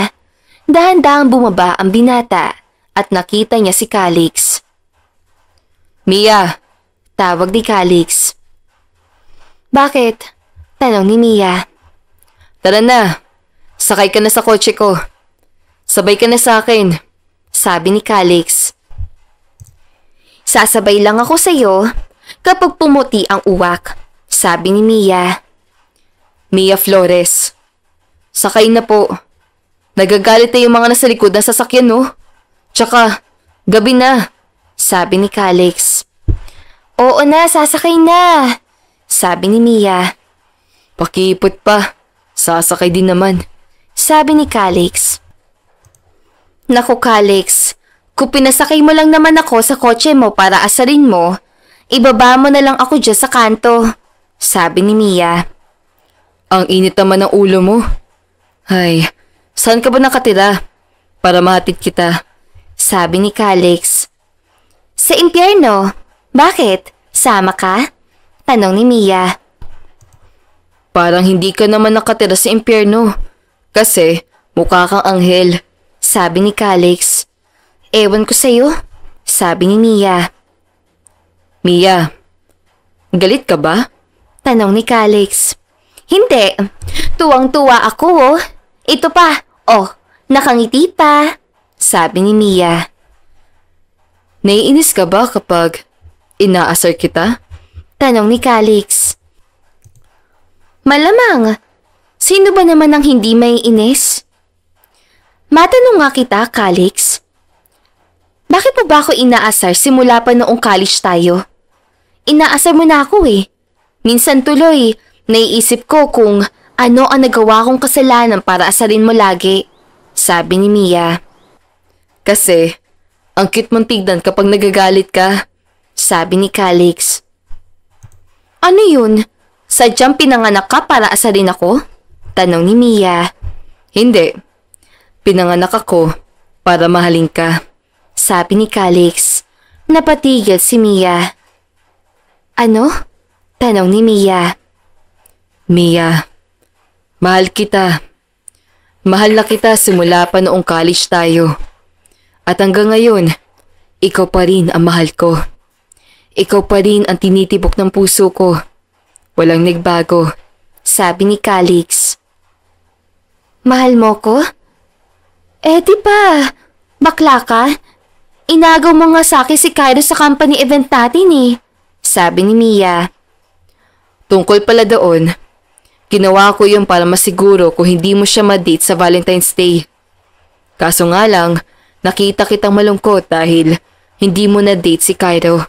Dahan-dahang bumaba ang binata at nakita niya si Calix. Mia, tawag ni Calix. Bakit? Tanong ni Mia. Tara na, sakay ka na sa kotse ko. Sabay ka na sa akin, sabi ni Calix. Sasabay lang ako sa iyo kapag pumuti ang uwak, sabi ni Mia. Mia Flores, sakay na po. Nagagalit na yung mga nasa likod ng sasakyan, no? Tsaka, gabi na, sabi ni Calix. Oo na, sasakay na, sabi ni Mia. Pakipot pa, sasakay din naman, sabi ni Calix. Naku Calix, kung pinasakay mo lang naman ako sa kotse mo para asarin mo, ibaba mo na lang ako dyan sa kanto, sabi ni Mia. Ang init naman ng ulo mo. Ay, saan ka ba nakatira? Para mahatid kita, sabi ni Calix. Sa impyerno. Bakit? Sama ka? Tanong ni Mia. Parang hindi ka naman nakatira sa impyerno. Kasi mukha kang anghel, sabi ni Calix. Ewan ko sa'yo, sabi ni Mia. Mia, galit ka ba? Tanong ni Calix. Hindi, tuwang-tuwa ako oh. Ito pa, oh, nakangiti pa, sabi ni Mia. Naiinis ka ba kapag inaasar kita? Tanong ni Calix. Malamang, sino ba naman ang hindi maiinis? Matanong nga kita, Calix. Bakit mo ba ako inaasar simula pa noong college tayo? Inaasar mo na ako eh. Minsan tuloy, naiisip ko kung ano ang nagawa kong kasalanan para asarin mo lagi, sabi ni Mia. Kasi, ang cute mong tignan kapag nagagalit ka, sabi ni Calix. Ano yun? Sadyang pinanganak ka para asarin ako? Tanong ni Mia. Hindi. Pinanganak ako para mahalin ka, sabi ni Calix. Napatigil si Mia. Ano? Tanong ni Mia. Mia, mahal kita. Mahal na kita simula pa noong college tayo. At hanggang ngayon, ikaw pa rin ang mahal ko. Ikaw pa rin ang tinitibok ng puso ko. Walang nagbago, sabi ni Calix. Mahal mo ko? Eh di ba, bakla ka? Inagaw mo nga sa akin si Kaido sa company event natin eh. sabi ni Mia. Tungkol pala doon, ginawa ko yun para masiguro kung hindi mo siya ma-date sa Valentine's Day. Kaso nga lang, nakita kitang malungkot dahil hindi mo na-date si Cairo.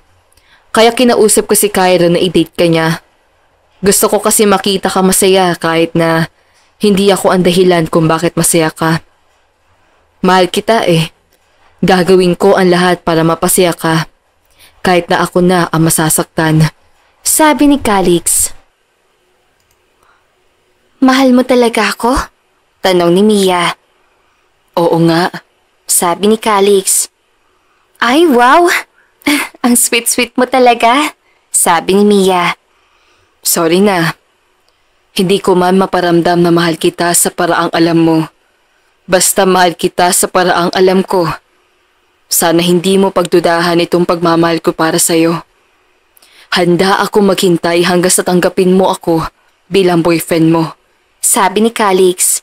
Kaya kinausap ko si Cairo na i-date ka niya. Gusto ko kasi makita ka masaya kahit na hindi ako ang dahilan kung bakit masaya ka. Mahal kita eh. Gagawin ko ang lahat para mapasaya ka. Kahit na ako na ang masasaktan. Sabi ni Calix. Mahal mo talaga ako? Tanong ni Mia. Oo nga. Sabi ni Calix. Ay wow! Ang sweet-sweet mo talaga. Sabi ni Mia. Sorry na. Hindi ko man maparamdam na mahal kita sa paraang alam mo. Basta mahal kita sa paraang alam ko. Sana hindi mo pagdudahan itong pagmamahal ko para sa'yo. Handa ako maghintay hanggang sa tanggapin mo ako bilang boyfriend mo. Sabi ni Calix.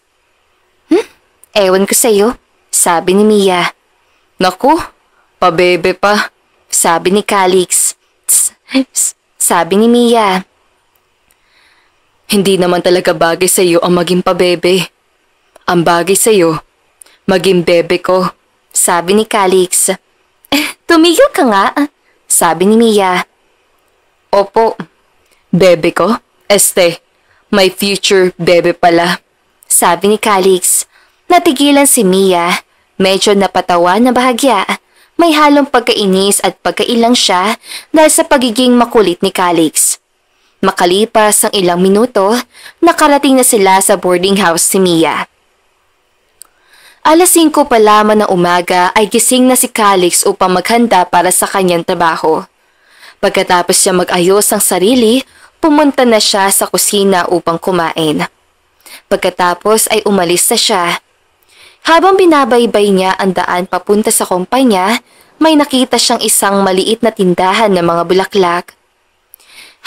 Ewan ko sa'yo. Sabi ni Mia. Naku, pabebe pa. Sabi ni Calix. Sabi ni Mia. Hindi naman talaga bagay sa'yo ang maging pabebe. Ang bagay sa'yo, maging bebe ko. Sabi ni Calix. Tumigil ka nga. Sabi ni Mia. Opo, bebe ko? My future bebe pala. Sabi ni Calix. Natigilan si Mia. Medyo napatawa na bahagya. May halong pagkainis at pagkailang siya dahil sa pagiging makulit ni Calix. Makalipas ang ilang minuto, nakarating na sila sa boarding house si Mia. 5:00 pa lamang ng umaga ay gising na si Calix upang maghanda para sa kanyang trabaho. Pagkatapos siya mag-ayos ng sarili, pumunta na siya sa kusina upang kumain. Pagkatapos ay umalis na siya. Habang binabaybay niya ang daan papunta sa kumpanya, may nakita siyang isang maliit na tindahan ng mga bulaklak.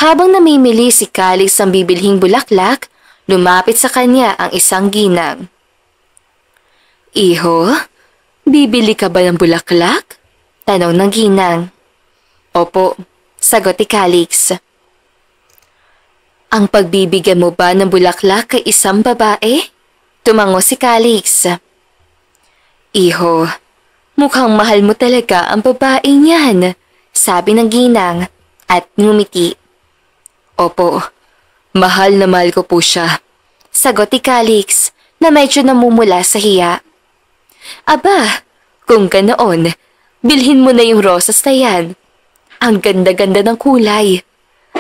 Habang namimili si Calix ng bibilhing bulaklak, lumapit sa kanya ang isang ginang. Iho, bibili ka ba ng bulaklak? Tanong ng ginang. Opo, sagot ni Calix. Ang pagbibigyan mo ba ng bulaklak kay isang babae? Tumango si Calix. Iho, mukhang mahal mo talaga ang babae niyan, sabi ng ginang at ngumiti. Opo, mahal na mahal ko po siya. Sagot ni Calix na medyo namumula sa hiya. Aba, kung ganoon, bilhin mo na yung rosas na yan. Ang ganda-ganda ng kulay.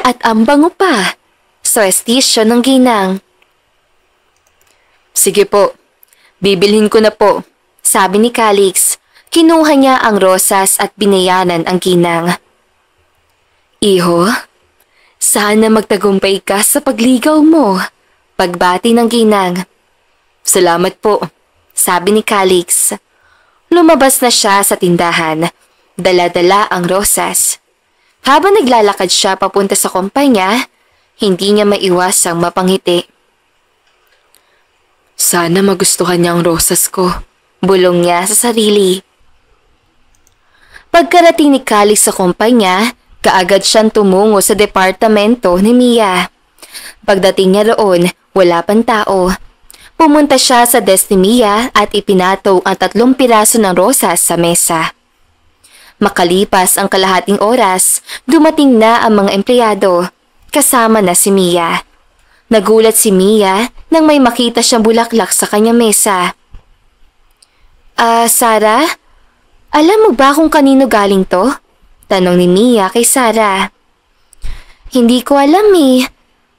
At ang bango pa. Suwestisyo ng ginang. Sige po, bibilhin ko na po. Sabi ni Calix, kinuha niya ang rosas at binayanan ang ginang. Iho, sana magtagumpay ka sa pagligaw mo. Pagbati ng ginang. Salamat po. Sabi ni Calix. Lumabas na siya sa tindahan. Dala-dala ang rosas. Habang naglalakad siya papunta sa kumpanya, hindi niya maiwasang mapangiti. Sana magustuhan niya ang rosas ko. Bulong niya sa sarili. Pagkarating ni Calix sa kumpanya, kaagad siyang tumungo sa departamento ni Mia. Pagdating niya roon, wala pang tao. Pumunta siya sa desk ni Mia at ipinataw ang 3 piraso ng rosas sa mesa. Makalipas ang kalahating oras, dumating na ang mga empleyado, kasama na si Mia. Nagulat si Mia nang may makita siyang bulaklak sa kanyang mesa. Sarah? Alam mo ba kung kanino galing to? Tanong ni Mia kay Sarah. Hindi ko alam eh.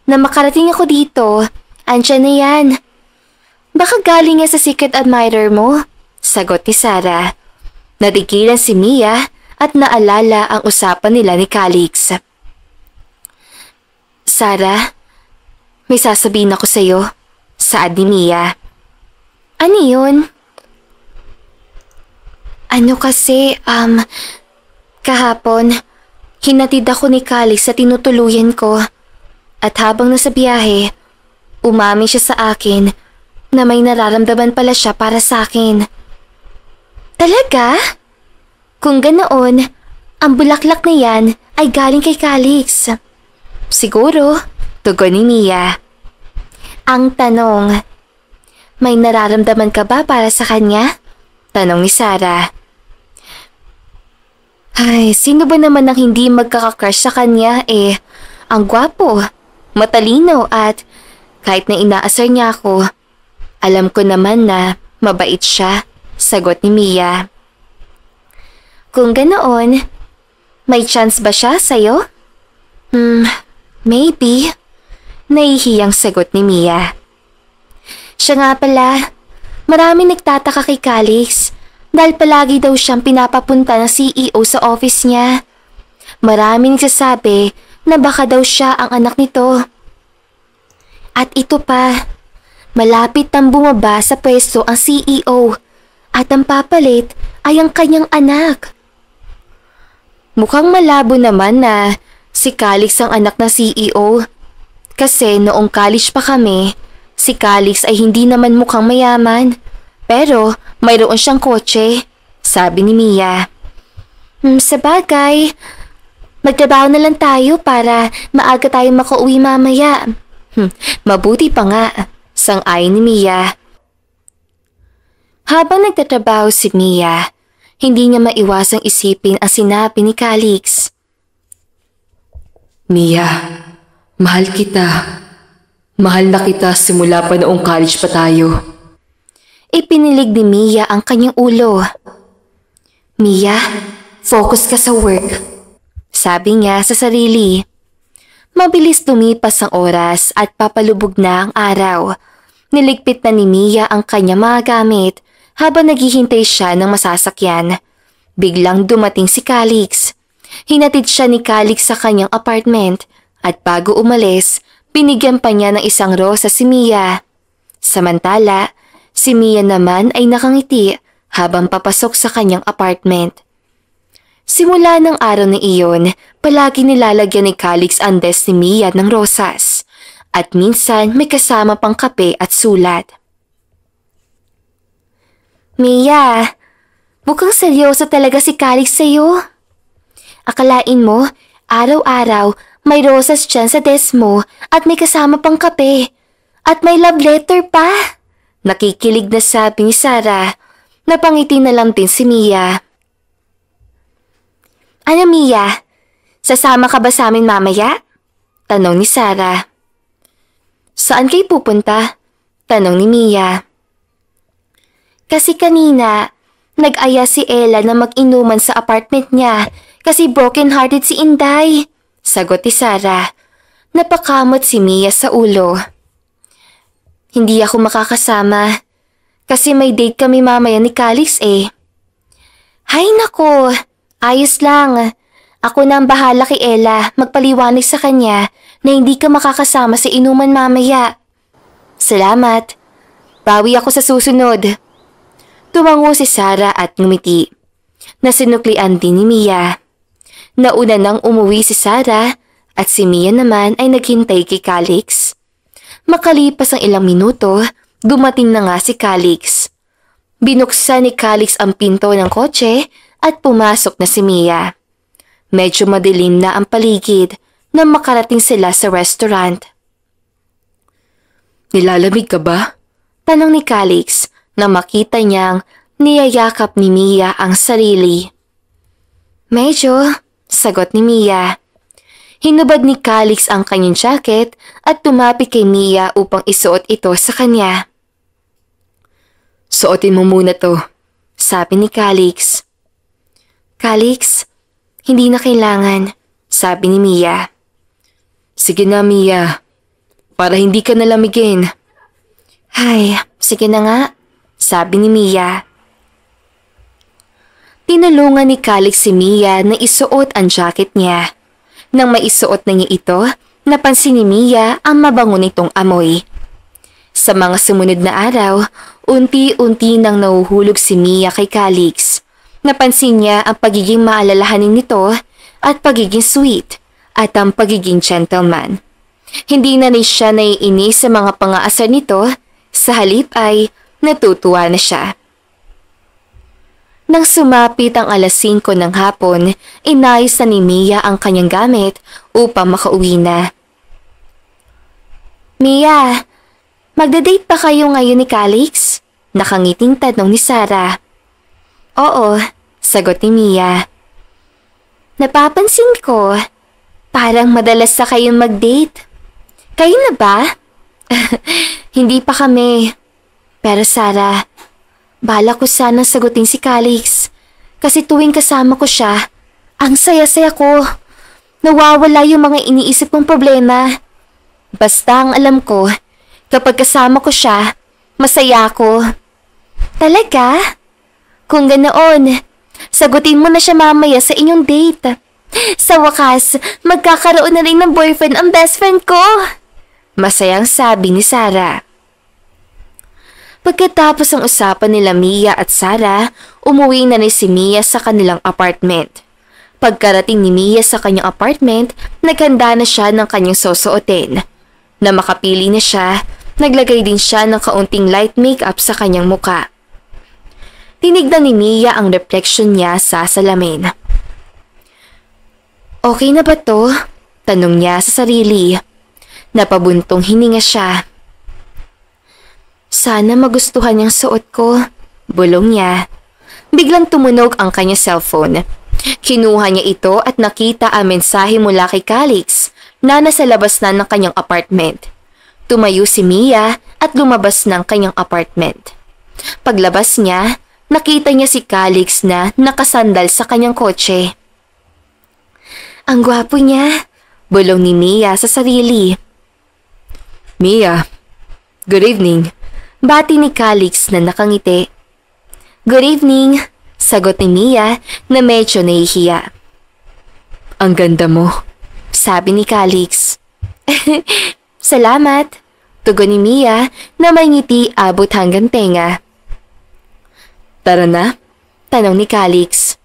Na makarating ako dito, andyan na yan. Baka galing niya sa secret admirer mo? Sagot ni Sarah. Natigilan si Mia at naalala ang usapan nila ni Calix. Sarah, may sasabihin ako sa'yo. Saad ni Mia. Ano yun? Ano kasi, kahapon, hinatid ako ni Calix sa tinutuluyan ko. At habang nasa biyahe, umamin siya sa akin na may nararamdaman pala siya para sa akin. Talaga? Kung ganoon, Ang bulaklak na yan ay galing kay Calix. Siguro, tugon ni Mia. Ang tanong, may nararamdaman ka ba para sa kanya? Tanong ni Sarah. Ay, sino ba naman ang hindi magkakakrush sa kanya eh? Ang gwapo, matalino at kahit na inaasar niya ako, alam ko naman na mabait siya, sagot ni Mia. Kung ganoon, may chance ba siya sa'yo? Maybe. Nahihiyang sagot ni Mia. Siya nga pala, maraming nagtataka kay Calix dahil palagi daw siyang pinapapunta ng CEO sa office niya. Maraming nagsasabi na baka daw siya ang anak nito. At ito pa, malapit nang bumaba sa pwesto ang CEO at ang papalit ay ang kanyang anak. Mukhang malabo naman na si Calix ang anak ng CEO. Kasi noong college pa kami, si Calix ay hindi naman mukhang mayaman. Pero mayroon siyang kotse, sabi ni Mia. Sabagay, magtrabaho na lang tayo para maaga tayo makauwi mamaya. Mabuti pa nga, sang-ayon ni Mia. Habang nagtatrabaho si Mia, hindi niya maiwasang isipin ang sinabi ni Calix. Mia, mahal kita. Mahal na kita simula pa noong college pa tayo. Ipinilig ni Mia ang kanyang ulo. Mia, focus ka sa work, sabi niya sa sarili. Mabilis lumipas ang oras at papalubog na ang araw. Niligpit na ni Mia ang kanyang mga gamit habang naghihintay siya ng masasakyan. Biglang dumating si Calix. Hinatid siya ni Calix sa kanyang apartment at bago umalis, binigyan pa niya ng isang rosa si Mia. Samantala, si Mia naman ay nakangiti habang papasok sa kanyang apartment. Simula ng araw na iyon, palagi nilalagyan ni Calix ang desk ni Mia ng rosas at minsan may kasama pang kape at sulat. Mia, mukhang seryoso talaga si Calix sa'yo. Akalain mo, araw-araw may rosas dyan sa desk mo at may kasama pang kape. At may love letter pa. Nakikilig na sabi ni Sarah. Napangiti na lang din si Mia. Ano Mia, sasama ka ba sa amin mamaya? Tanong ni Sarah. Saan kayo pupunta? Tanong ni Mia. Kasi kanina, nag-aya si Ella na mag-inuman sa apartment niya kasi broken-hearted si Inday. Sagot ni Sarah. Napakamot si Mia sa ulo. Hindi ako makakasama kasi may date kami mamaya ni Calix eh. Hay nako, ayos lang. Ako na ang bahala kay Ella magpaliwanag sa kanya na hindi ka makakasama sa inuman mamaya. Salamat. Bawi ako sa susunod. Tumango si Sarah at ngumiti. Nasinuklian din ni Mia. Nauna nang umuwi si Sarah at si Mia naman ay naghintay kay Calix. Makalipas ang ilang minuto, dumating na nga si Calix. Binuksan ni Calix ang pinto ng kotse at pumasok na si Mia. Medyo madilim na ang paligid nang makarating sila sa restaurant. Nilalamig ka ba? Tanong ni Calix nang makita niyang niyayakap ni Mia ang sarili. Medyo, sagot ni Mia. Hinubad ni Calix ang kanyang jacket at tumapik kay Mia upang isuot ito sa kanya. Suotin mo muna to, sabi ni Calix. Calix, hindi na kailangan, sabi ni Mia. Sige na Mia, para hindi ka nalamigin. Ay, sige na nga, sabi ni Mia. Tinulungan ni Calix si Mia na isuot ang jacket niya. Nang maisuot na niya ito, napansin ni Mia ang mabango nitong amoy. Sa mga sumunod na araw, unti-unti nang nahuhulog si Mia kay Calix. Napansin niya ang pagiging maalalahanin nito at pagiging sweet at ang pagiging gentleman. Hindi na rin siya naiinis sa mga pangaasar nito, sa halip ay natutuwa na siya. Nang sumapit ang alas 5 ng hapon, inayos na ni Mia ang kanyang gamit upang makauwi na. Mia, magda-date pa kayo ngayon ni Calix? Nakangiting tanong ni Sarah. Oo, sagot ni Mia. Napapansin ko, parang madalas na kayong mag-date. Kayo na ba? Hindi pa kami. Pero Sarah, bala ko sanang sagutin si Calix kasi tuwing kasama ko siya, ang saya-saya ko. Nawawala yung mga iniisip kong problema. Basta ang alam ko, kapag kasama ko siya, masaya ako. Talaga? Kung ganoon, sagutin mo na siya mamaya sa inyong date. Sa wakas, magkakaroon na rin ng boyfriend ang best friend ko. Masayang sabi ni Sarah. Pagkatapos ng usapan nila Mia at Sarah, umuwi na si Mia sa kanilang apartment. Pagkarating ni Mia sa kanyang apartment, naghanda na siya ng kanyang susuotin. Na makapili na siya, naglagay din siya ng kaunting light makeup sa kanyang muka. Tinignan ni Mia ang reflection niya sa salamin. Okay na ba to? Tanong niya sa sarili. Napabuntong hininga siya. Sana magustuhan niyang suot ko, bulong niya. Biglang tumunog ang kanyang cellphone. Kinuha niya ito at nakita ang mensahe mula kay Calix na nasa labas na ng kanyang apartment. Tumayo si Mia at lumabas ng kanyang apartment. Paglabas niya, nakita niya si Calix na nakasandal sa kanyang kotse. Ang gwapo niya, bulong ni Mia sa sarili. Mia, good evening. Bati ni Calix na nakangiti. Good evening, sagot ni Mia na medyo nahihiya. Ang ganda mo, sabi ni Calix. Salamat, tugon ni Mia na may ngiti abot hanggang tenga. Tara na? Tanong ni Calix.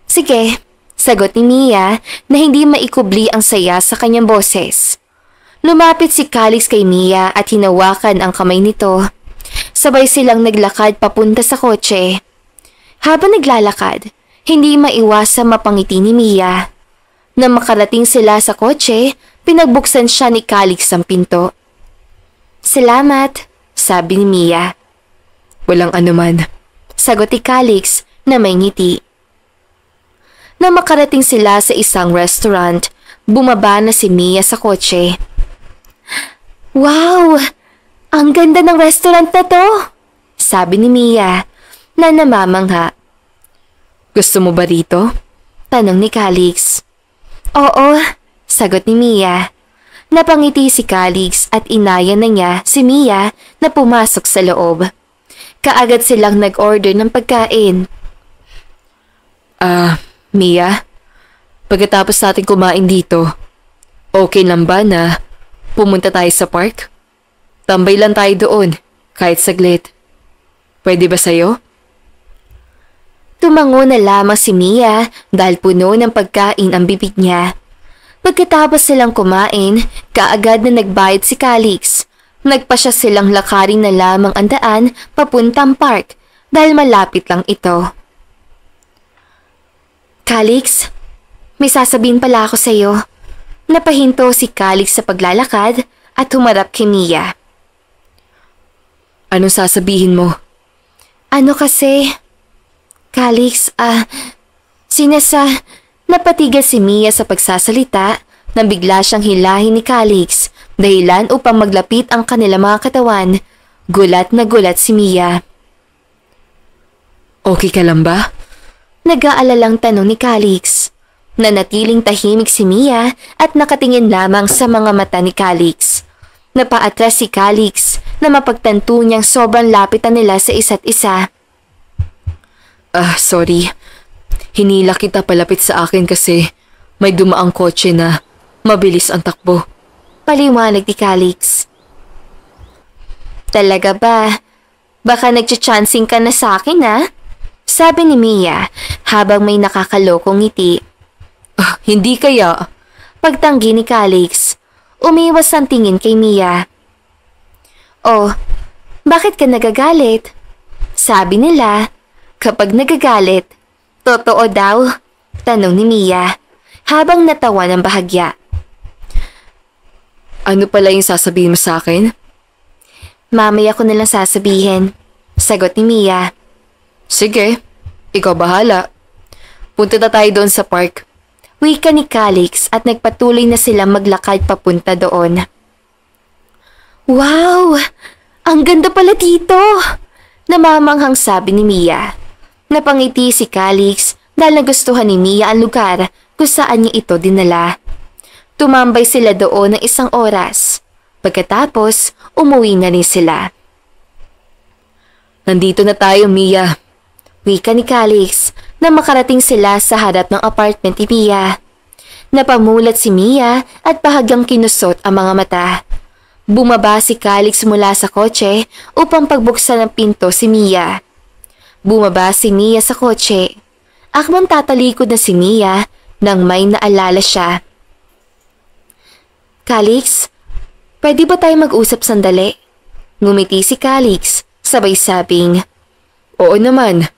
Sige, sagot ni Mia na hindi maikubli ang saya sa kanyang boses. Lumapit si Calix kay Mia at hinawakan ang kamay nito. Sabay silang naglakad papunta sa kotse. Habang naglalakad, hindi maiwasang mapangiti ni Mia. Nang makarating sila sa kotse, pinagbuksan siya ni Calix ang pinto. Salamat, sabi ni Mia. Walang anuman, sagot ni Calix na may ngiti. Nang makarating sila sa isang restaurant, bumaba na si Mia sa kotse. Wow! Ang ganda ng restaurant na to! Sabi ni Mia na namamangha. Gusto mo ba rito? Tanong ni Calix. Oo, sagot ni Mia. Napangiti si Calix at inaya na niya si Mia na pumasok sa loob. Kaagad silang nag-order ng pagkain. Mia, pagkatapos natin kumain dito, okay lang ba na pumunta tayo sa park? Tambay lang tayo doon, kahit saglit. Pwede ba sa'yo? Tumango na lamang si Mia dahil puno ng pagkain ang bibig niya. Pagkatapos silang kumain, kaagad na nagbayad si Calix. Nagpasya silang lakarin na lamang ang daan papuntang park dahil malapit lang ito. Calix, may sasabihin pala ako sa'yo. Napahinto si Calix sa paglalakad at humarap kay Mia. Anong sasabihin mo? Ano kasi? Calix, napatigal si Mia sa pagsasalita nang bigla siyang hilahin ni Calix dahilan upang maglapit ang kanilang mga katawan. Gulat na gulat si Mia. Okay ka lang ba? Nag-aalalang tanong ni Calix. Nanatiling tahimik si Mia at nakatingin lamang sa mga mata ni Calix. Napaatras si Calix na mapagtanto niyang sobrang lapit na nila sa isa't isa. Sorry. Hinila kita palapit sa akin kasi may dumaang kotse na mabilis ang takbo. Paliwanag ni Calix. Talaga ba? Baka nagchachancing ka na sa akin, ha? Sabi ni Mia habang may nakakalokong ngiti. Hindi kaya? Pagtanggi ni Calix. Umiwas ang tingin kay Mia. Oh, bakit ka nagagalit? Sabi nila, Kapag nagagalit, totoo daw? Tanong ni Mia habang natawa ng bahagya. Ano pala yung sasabihin mo sa akin? Mamaya ko nalang sasabihin. Sagot ni Mia. Sige, ikaw bahala. Punta na tayo doon sa park. Wika ni Calix at nagpatuloy na silang maglakad papunta doon. Wow! Ang ganda pala dito! Namamanghang sabi ni Mia. Napangiti si Calix dahil nagustuhan ni Mia ang lugar kung saan niya ito dinala. Tumambay sila doon ng 1 oras. Pagkatapos, umuwi na rin sila. Nandito na tayo, Mia. Wika ni Calix na makarating sila sa harap ng apartment ni Mia. Napamulat si Mia at bahagyang kinusot ang mga mata. Bumaba si Calix mula sa kotse upang pagbuksan ng pinto si Mia. Bumaba si Mia sa kotse. Akmang tatalikod na si Mia nang may naalala siya. Calix, pwede ba tayo mag-usap sandali? Ngumiti si Calix, sabay sabing, Oo naman.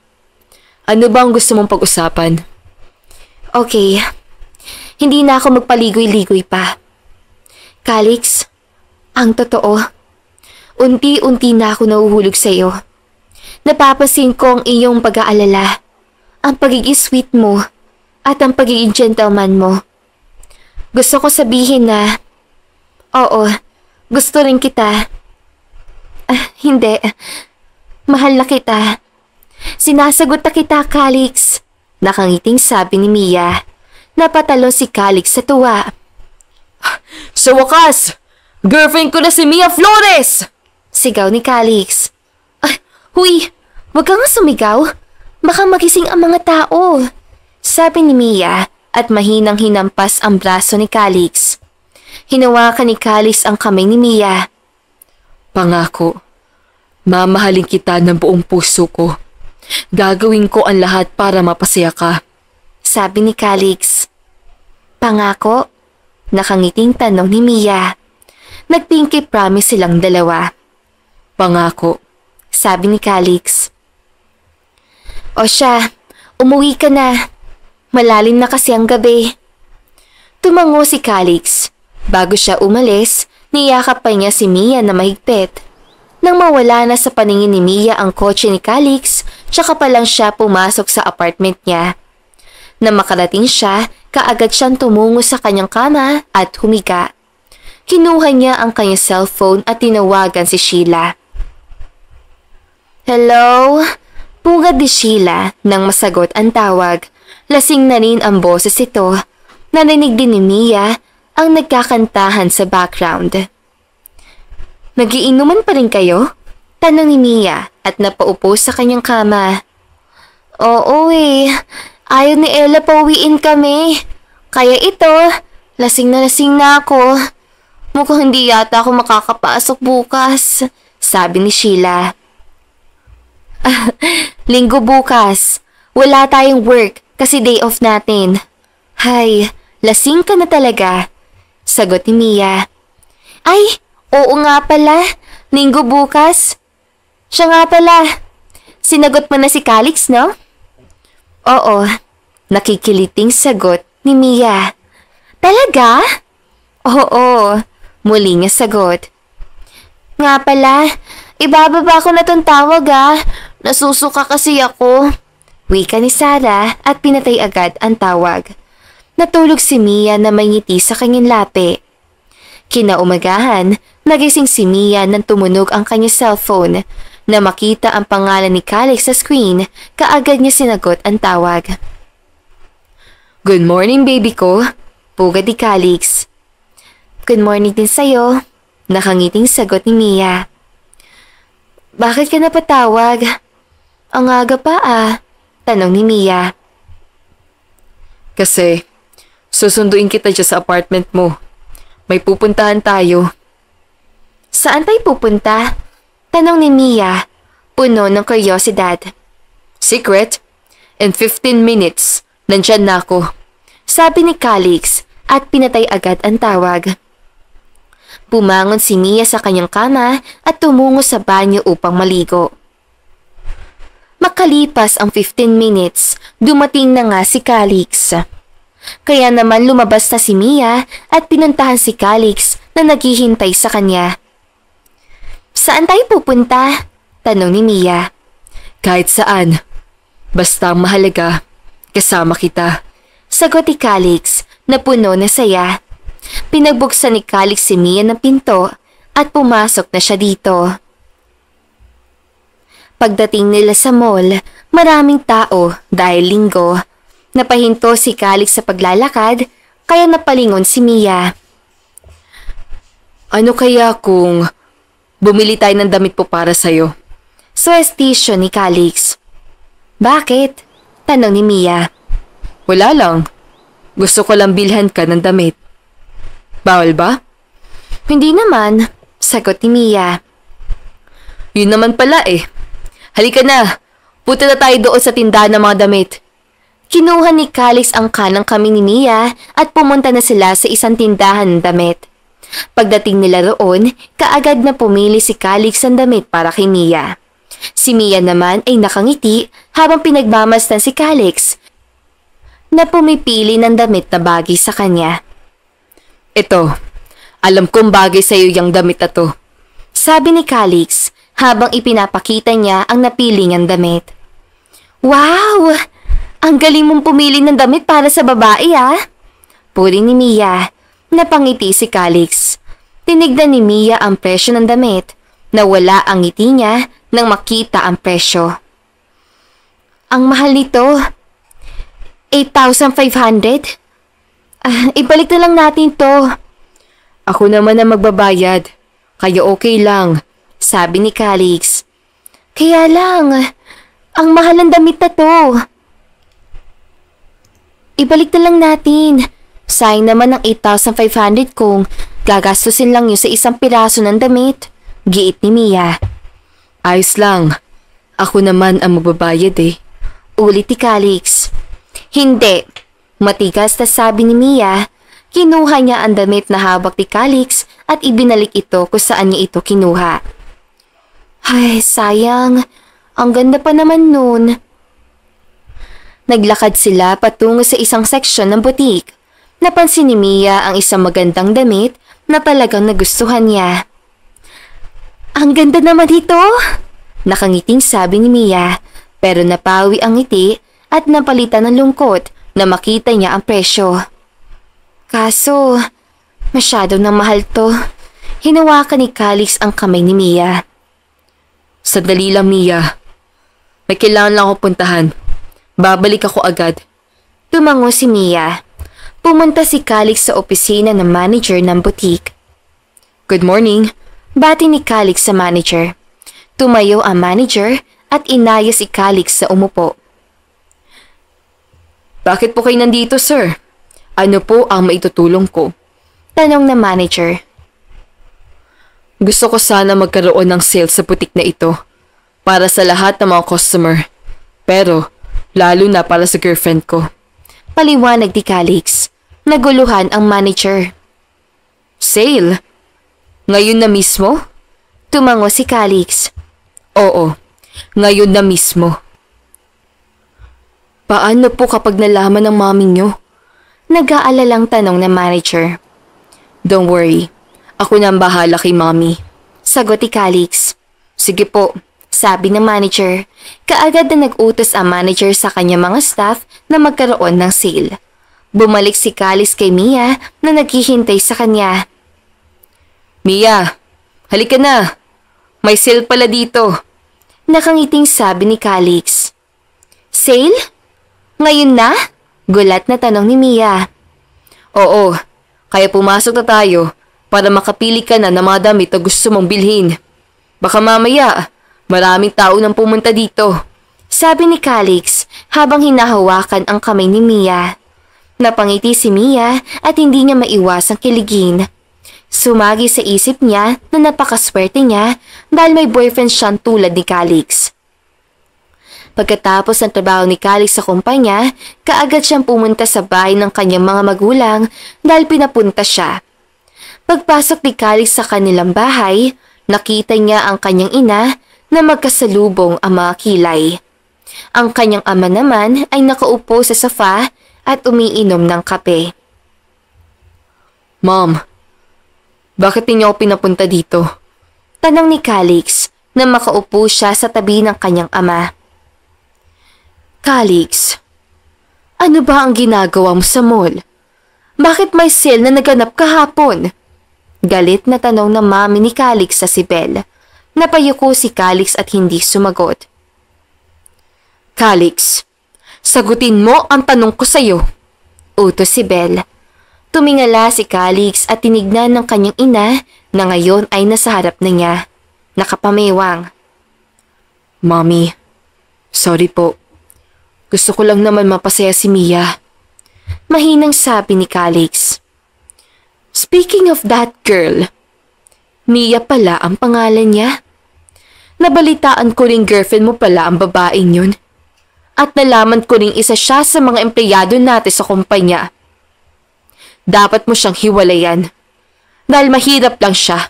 Ano ba ang gusto mong pag-usapan? Okay, hindi na ako magpaligoy-ligoy pa. Calix, ang totoo, unti-unti na ako nahuhulog sa iyo. Napapansin ko ang iyong pag-aalala, ang pagiging sweet mo, at ang pagiging gentleman mo. Gusto ko sabihin na, oo, gusto rin kita. Hindi, mahal na kita. Sinasagot na kita, Calix. Nakangiting sabi ni Mia. Napatalon si Calix sa tuwa. Sa wakas! Girlfriend ko na si Mia Flores! Sigaw ni Calix. Huy, wag ka nga sumigaw. Baka magising ang mga tao. Sabi ni Mia at mahinang hinampas ang braso ni Calix. Hinawakan ni Calix ang kamay ni Mia. Pangako, mamahalin kita ng buong puso ko. Gagawin ko ang lahat para mapasaya ka. Sabi ni Calix. Pangako? Nakangiting tanong ni Mia. Nagpinky promise silang dalawa. Pangako. Sabi ni Calix. O siya, umuwi ka na. Malalim na kasi ang gabi. Tumango si Calix. Bago siya umalis, niyakap pa niya si Mia na mahigpit. Nang mawala na sa paningin ni Mia ang kotse ni Calix, tsaka pa lang siya pumasok sa apartment niya. Nang makarating siya, kaagad siyang tumungo sa kanyang kama at humiga. Kinuha niya ang kanyang cellphone at tinawagan si Sheila. Hello? Pugad ni Sheila nang masagot ang tawag. Lasing na rin ang boses ito. Narinig din ni Mia ang nagkakantahan sa background. Nagiinuman pa rin kayo? Tanong ni Mia at napaupo sa kanyang kama. Oo ayaw ni Ella pauwiin kami. Kaya ito, lasing na ako. Mukhang hindi yata ako makakapasok bukas, sabi ni Sheila. Linggo bukas. Wala tayong work kasi day off natin. Hay, lasing ka na talaga, sagot ni Mia. Ay, oo nga pala. Linggo bukas. Siya nga pala. Sinagot mo na si Calix, no? Oo, nakikiliting sagot ni Mia. Talaga? Oo, muli niya sagot. Nga pala, ibababa ko na tong tawag Nasusuka kasi ako. Wika ni Sarah at pinatay agad ang tawag. Natulog si Mia na may ngiti sa kanyang lapi. Kinaumagahan, nagising si Mia nang tumunog ang kanyang cellphone. Na makita ang pangalan ni Calix sa screen, kaagad niya sinagot ang tawag. Good morning, baby ko. Pugad ni Calix. Good morning din sa'yo. Nakangiting sagot ni Mia. Bakit ka napatawag? Ang aga pa tanong ni Mia. Kasi, susunduin kita dyan sa apartment mo. May pupuntahan tayo. Saan tayo pupunta? Tanong ni Mia, puno ng kuryosidad. Secret? In 15 minutes, nandyan na ako. Sabi ni Calix at pinatay agad ang tawag. Bumangon si Mia sa kanyang kama at tumungo sa banyo upang maligo. Makalipas ang 15 minutes, dumating na nga si Calix. Kaya naman lumabas na si Mia at pinuntahan si Calix na naghihintay sa kanya. Saan tayo pupunta? Tanong ni Mia. Kahit saan. Basta ang mahalaga, kasama kita. Sagot ni Calix na puno na saya. Pinagbuksan ni Calix si Mia ng pinto at pumasok na siya dito. Pagdating nila sa mall, maraming tao dahil linggo. Napahinto si Calix sa paglalakad kaya napalingon si Mia. Ano kaya kung bumili tayo ng damit po para sa'yo? Suwestisyo ni Calix. Bakit? Tanong ni Mia. Wala lang. Gusto ko lang bilhan ka ng damit. Bawal ba? Hindi naman, sagot ni Mia. Yun naman pala eh. Halika na, punta na tayo doon sa tindahan ng mga damit. Kinuha ni Calix ang kanang kami ni Mia at pumunta na sila sa isang tindahan ng damit. Pagdating nila roon, kaagad na pumili si Calix ng damit para kay Mia. Si Mia naman ay nakangiti habang pinagmamasdan si Calix na pumipili ng damit na bagay sa kanya. Ito, alam kong bagay sa iyo yung damit na to. Sabi ni Calix habang ipinapakita niya ang napili niyang damit. Wow! Ang galing mong pumili ng damit para sa babae ah! Puri ni Mia. Napangiti si Calix. Tinignan ni Mia ang presyo ng damit. Nawala ang ngiti niya nang makita ang presyo. Ang mahal nito. 8,500? Ibalik na lang natin to. Ako naman ang magbabayad. Kaya okay lang, sabi ni Calix. Kaya lang, ang mahal ng damit na to. Ibalik na lang natin. Sayang naman ang 8,500 kung gagastusin lang yun sa isang piraso ng damit. Giit ni Mia. Ayos lang. Ako naman ang magbabayad eh. Ulit ni Calix. Hindi. Matigas na sabi ni Mia. Kinuha niya ang damit na hawak ni Calix at ibinalik ito kung saan niya ito kinuha. Ay, sayang. Ang ganda pa naman nun. Naglakad sila patungo sa isang seksyon ng butik. Napansin ni Mia ang isang magandang damit na talagang nagustuhan niya. Ang ganda naman ito! Nakangiting sabi ni Mia, pero napawi ang ngiti at napalitan ng lungkot na makita niya ang presyo. Kaso, masyado na mahal to. Hinawakan ni Calix ang kamay ni Mia. Sandali lang, Mia. May kailangan lang ako puntahan. Babalik ako agad. Tumango si Mia. Pumunta si Calix sa opisina ng manager ng butik. Good morning. Bati ni Calix sa manager. Tumayo ang manager at inaya si Calix sa umupo. Bakit po kayo nandito, sir? Ano po ang maitutulong ko? Tanong na manager. Gusto ko sana magkaroon ng sale sa butik na ito para sa lahat ng mga customer. Pero, lalo na para sa girlfriend ko. Paliwanag ni Calix. Naguluhan ang manager. Sale? Ngayon na mismo? Tumango si Calix. Oo, ngayon na mismo. Paano po kapag nalaman ng mami nyo? Nag-aalalang tanong ng manager. Don't worry, ako na ang bahala kay mami. Sagot ni Calix. Sige po, sabi ng manager. Kaagad na nag-utos ang manager sa kanyang mga staff na magkaroon ng sale. Bumalik si Calix kay Mia na naghihintay sa kanya. Mia, halika na. May sale pala dito. Nakangiting sabi ni Calix. Sale? Ngayon na? Gulat na tanong ni Mia. Oo, kaya pumasok na tayo para makapili ka na ng mga damit na gusto mong bilhin. Baka mamaya, maraming tao nang pumunta dito. Sabi ni Calix habang hinahawakan ang kamay ni Mia. Napangiti si Mia at hindi niya maiwasang kiligin. Sumagi sa isip niya na napakaswerte niya dahil may boyfriend siyang tulad ni Calix. Pagkatapos ng trabaho ni Calix sa kumpanya, kaagad siyang pumunta sa bahay ng kanyang mga magulang dahil pinapunta siya. Pagpasok ni Calix sa kanilang bahay, nakita niya ang kanyang ina na magkasalubong ang mga kilay. Ang kanyang ama naman ay nakaupo sa sofa at umiinom ng kape. Mom, bakit niyo ako pinapunta dito? Tanong ni Calix na makaupo siya sa tabi ng kanyang ama. Calix, ano ba ang ginagawa mo sa mall? Bakit may sale na naganap kahapon? Galit na tanong ng mami ni Calix sa si Belle. Napayuko si Calix at hindi sumagot. Calix, sagutin mo ang tanong ko sa'yo. Utos si Belle. Tumingala si Calix at tinignan ng kanyang ina na ngayon ay nasa harap na niya. Nakapamewang. Mommy, sorry po. Gusto ko lang naman mapasaya si Mia. Mahinang sabi ni Calix. Speaking of that girl, Mia pala ang pangalan niya. Nabalitaan ko ring girlfriend mo pala ang babaeng yun. At nalaman ko ring isa siya sa mga empleyado natin sa kumpanya. Dapat mo siyang hiwalayan. Dahil mahirap lang siya.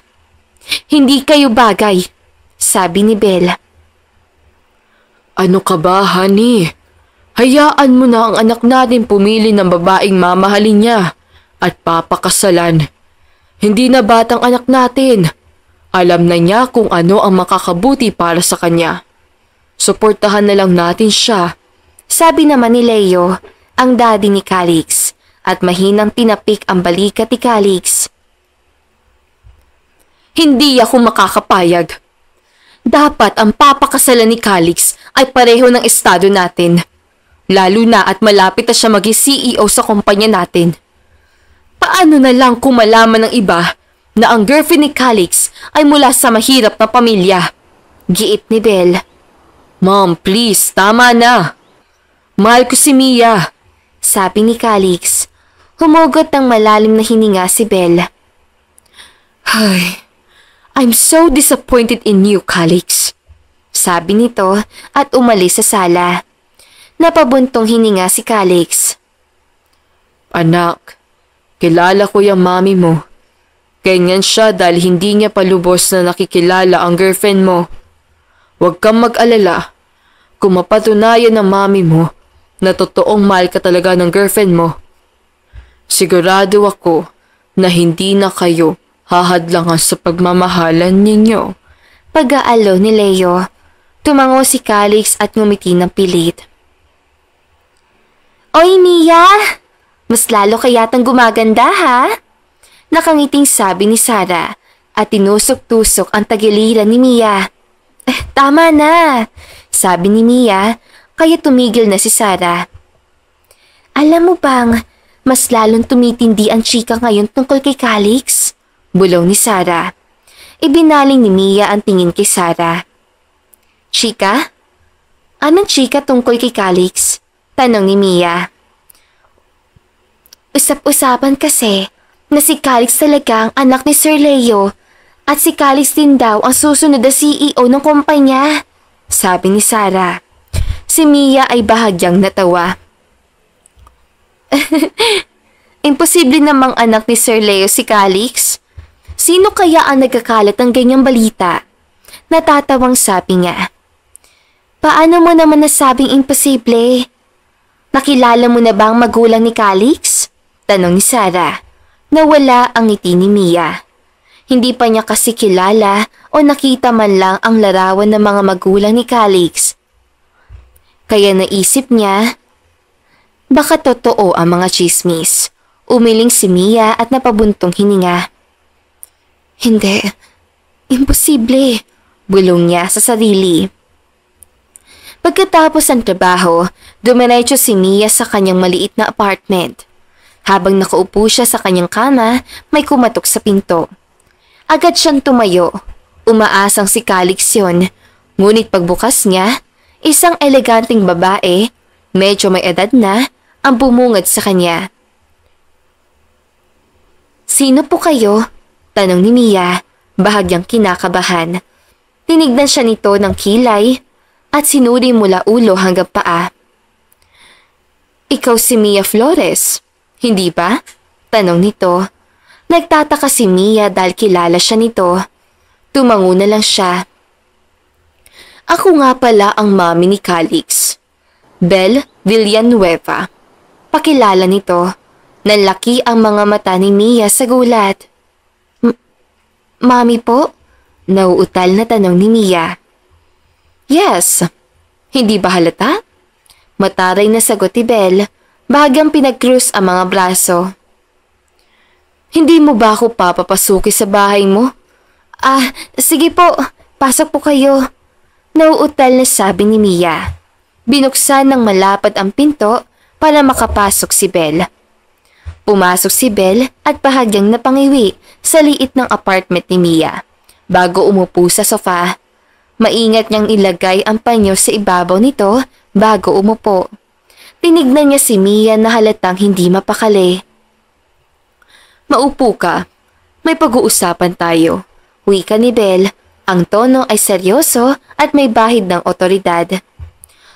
Hindi kayo bagay, sabi ni Belle. Ano ka ba, honey? Hayaan mo na ang anak natin pumili ng babaeng mamahalin niya at papakasalan. Hindi na batang anak natin. Alam na niya kung ano ang makakabuti para sa kanya. Suportahan na lang natin siya. Sabi naman ni Leo, ang daddy ni Calix, at mahinang tinapik ang balikat ni Calix. Hindi ako makakapayag. Dapat ang papakasalan ni Calix ay pareho ng estado natin. Lalo na at malapit na siya maging CEO sa kumpanya natin. Paano na lang kung malaman ng iba na ang girlfriend ni Calix ay mula sa mahirap na pamilya? Giit ni Belle. Mom, please, tama na. Mahal ko si Mia, sabi ni Calix. Humugot ng malalim na hininga si Belle. Ay, I'm so disappointed in you, Calix, sabi nito at umalis sa sala. Napabuntong hininga si Calix. Anak, kilala ko yung mami mo. Ganyan siya dahil hindi niya palubos na nakikilala ang girlfriend mo. Huwag kang mag-alala. Kung mapatunayan ng mami mo na totoong mahal ka talaga ng girlfriend mo, sigurado ako na hindi na kayo hahadlangan sa pagmamahalan ninyo. Pag-aalo ni Leo, tumango si Calix at ngumiti ng pilit. Oy, Mia! Mas lalo ka yatang gumaganda, ha? Nakangiting sabi ni Sarah at tinusok-tusok ang tagiliran ni Mia. Tama na, sabi ni Mia, kaya tumigil na si Sarah. Alam mo bang, mas lalong tumitindi ang chika ngayon tungkol kay Calix? Bulong ni Sarah. Ibinaling ni Mia ang tingin kay Sarah. Chika? Anong chika tungkol kay Calix? Tanong ni Mia. Usap-usapan kasi na si Calix talaga ang anak ni Sir Leo at si Calix din daw ang susunod na CEO ng kumpanya, sabi ni Sarah. Si Mia ay bahagyang natawa. Imposible namang anak ni Sir Leo si Calix. Sino kaya ang nagkakalat ng ganyang balita? Natatawang sabi niya. Paano mo naman nasabing imposible? Nakilala mo na ba ang magulang ni Calix? Tanong ni Sarah. Nawala ang ngiti ni Mia. Hindi pa niya kasi kilala o nakita man lang ang larawan ng mga magulang ni Calix. Kaya naisip niya, baka totoo ang mga chismis. Umiling si Mia at napabuntong hininga. Hindi, imposible, bulong niya sa sarili. Pagkatapos ng trabaho, dumiretso si Mia sa kanyang maliit na apartment. Habang nakaupo siya sa kanyang kama, may kumatok sa pinto. Agad siyang tumayo. Umaasang si Calix yun. Ngunit pagbukas niya, isang eleganteng babae, medyo may edad na, ang bumungad sa kanya. Sino po kayo? Tanong ni Mia, bahagyang kinakabahan. Tinignan siya nito ng kilay at sinuri mula ulo hanggang paa. Ikaw si Mia Flores, hindi ba? Tanong nito. Nagtataka si Mia dahil kilala siya nito. Tumango na lang siya. Ako nga pala ang mami ni Calix. Belle Villanueva. Pakilala nito. Nanlaki ang mga mata ni Mia sa gulat. Mami po? Nauutal na tanong ni Mia. Yes. Hindi ba halata? Mataray na sagot ni Belle, bahagyang pinag-cruise ang mga braso. Hindi mo ba ako papapasuki sa bahay mo? Sige po. Pasok po kayo. Nauutal na sabi ni Mia. Binuksan ng malapad ang pinto para makapasok si Belle. Pumasok si Belle at bahagyang napangiwi sa liit ng apartment ni Mia. Bago umupo sa sofa, maingat niyang ilagay ang panyo sa ibabaw nito bago umupo. Tinignan niya si Mia na halatang hindi mapakali. Maupo ka. May pag-uusapan tayo. Wika ni Belle. Ang tono ay seryoso at may bahid ng otoridad.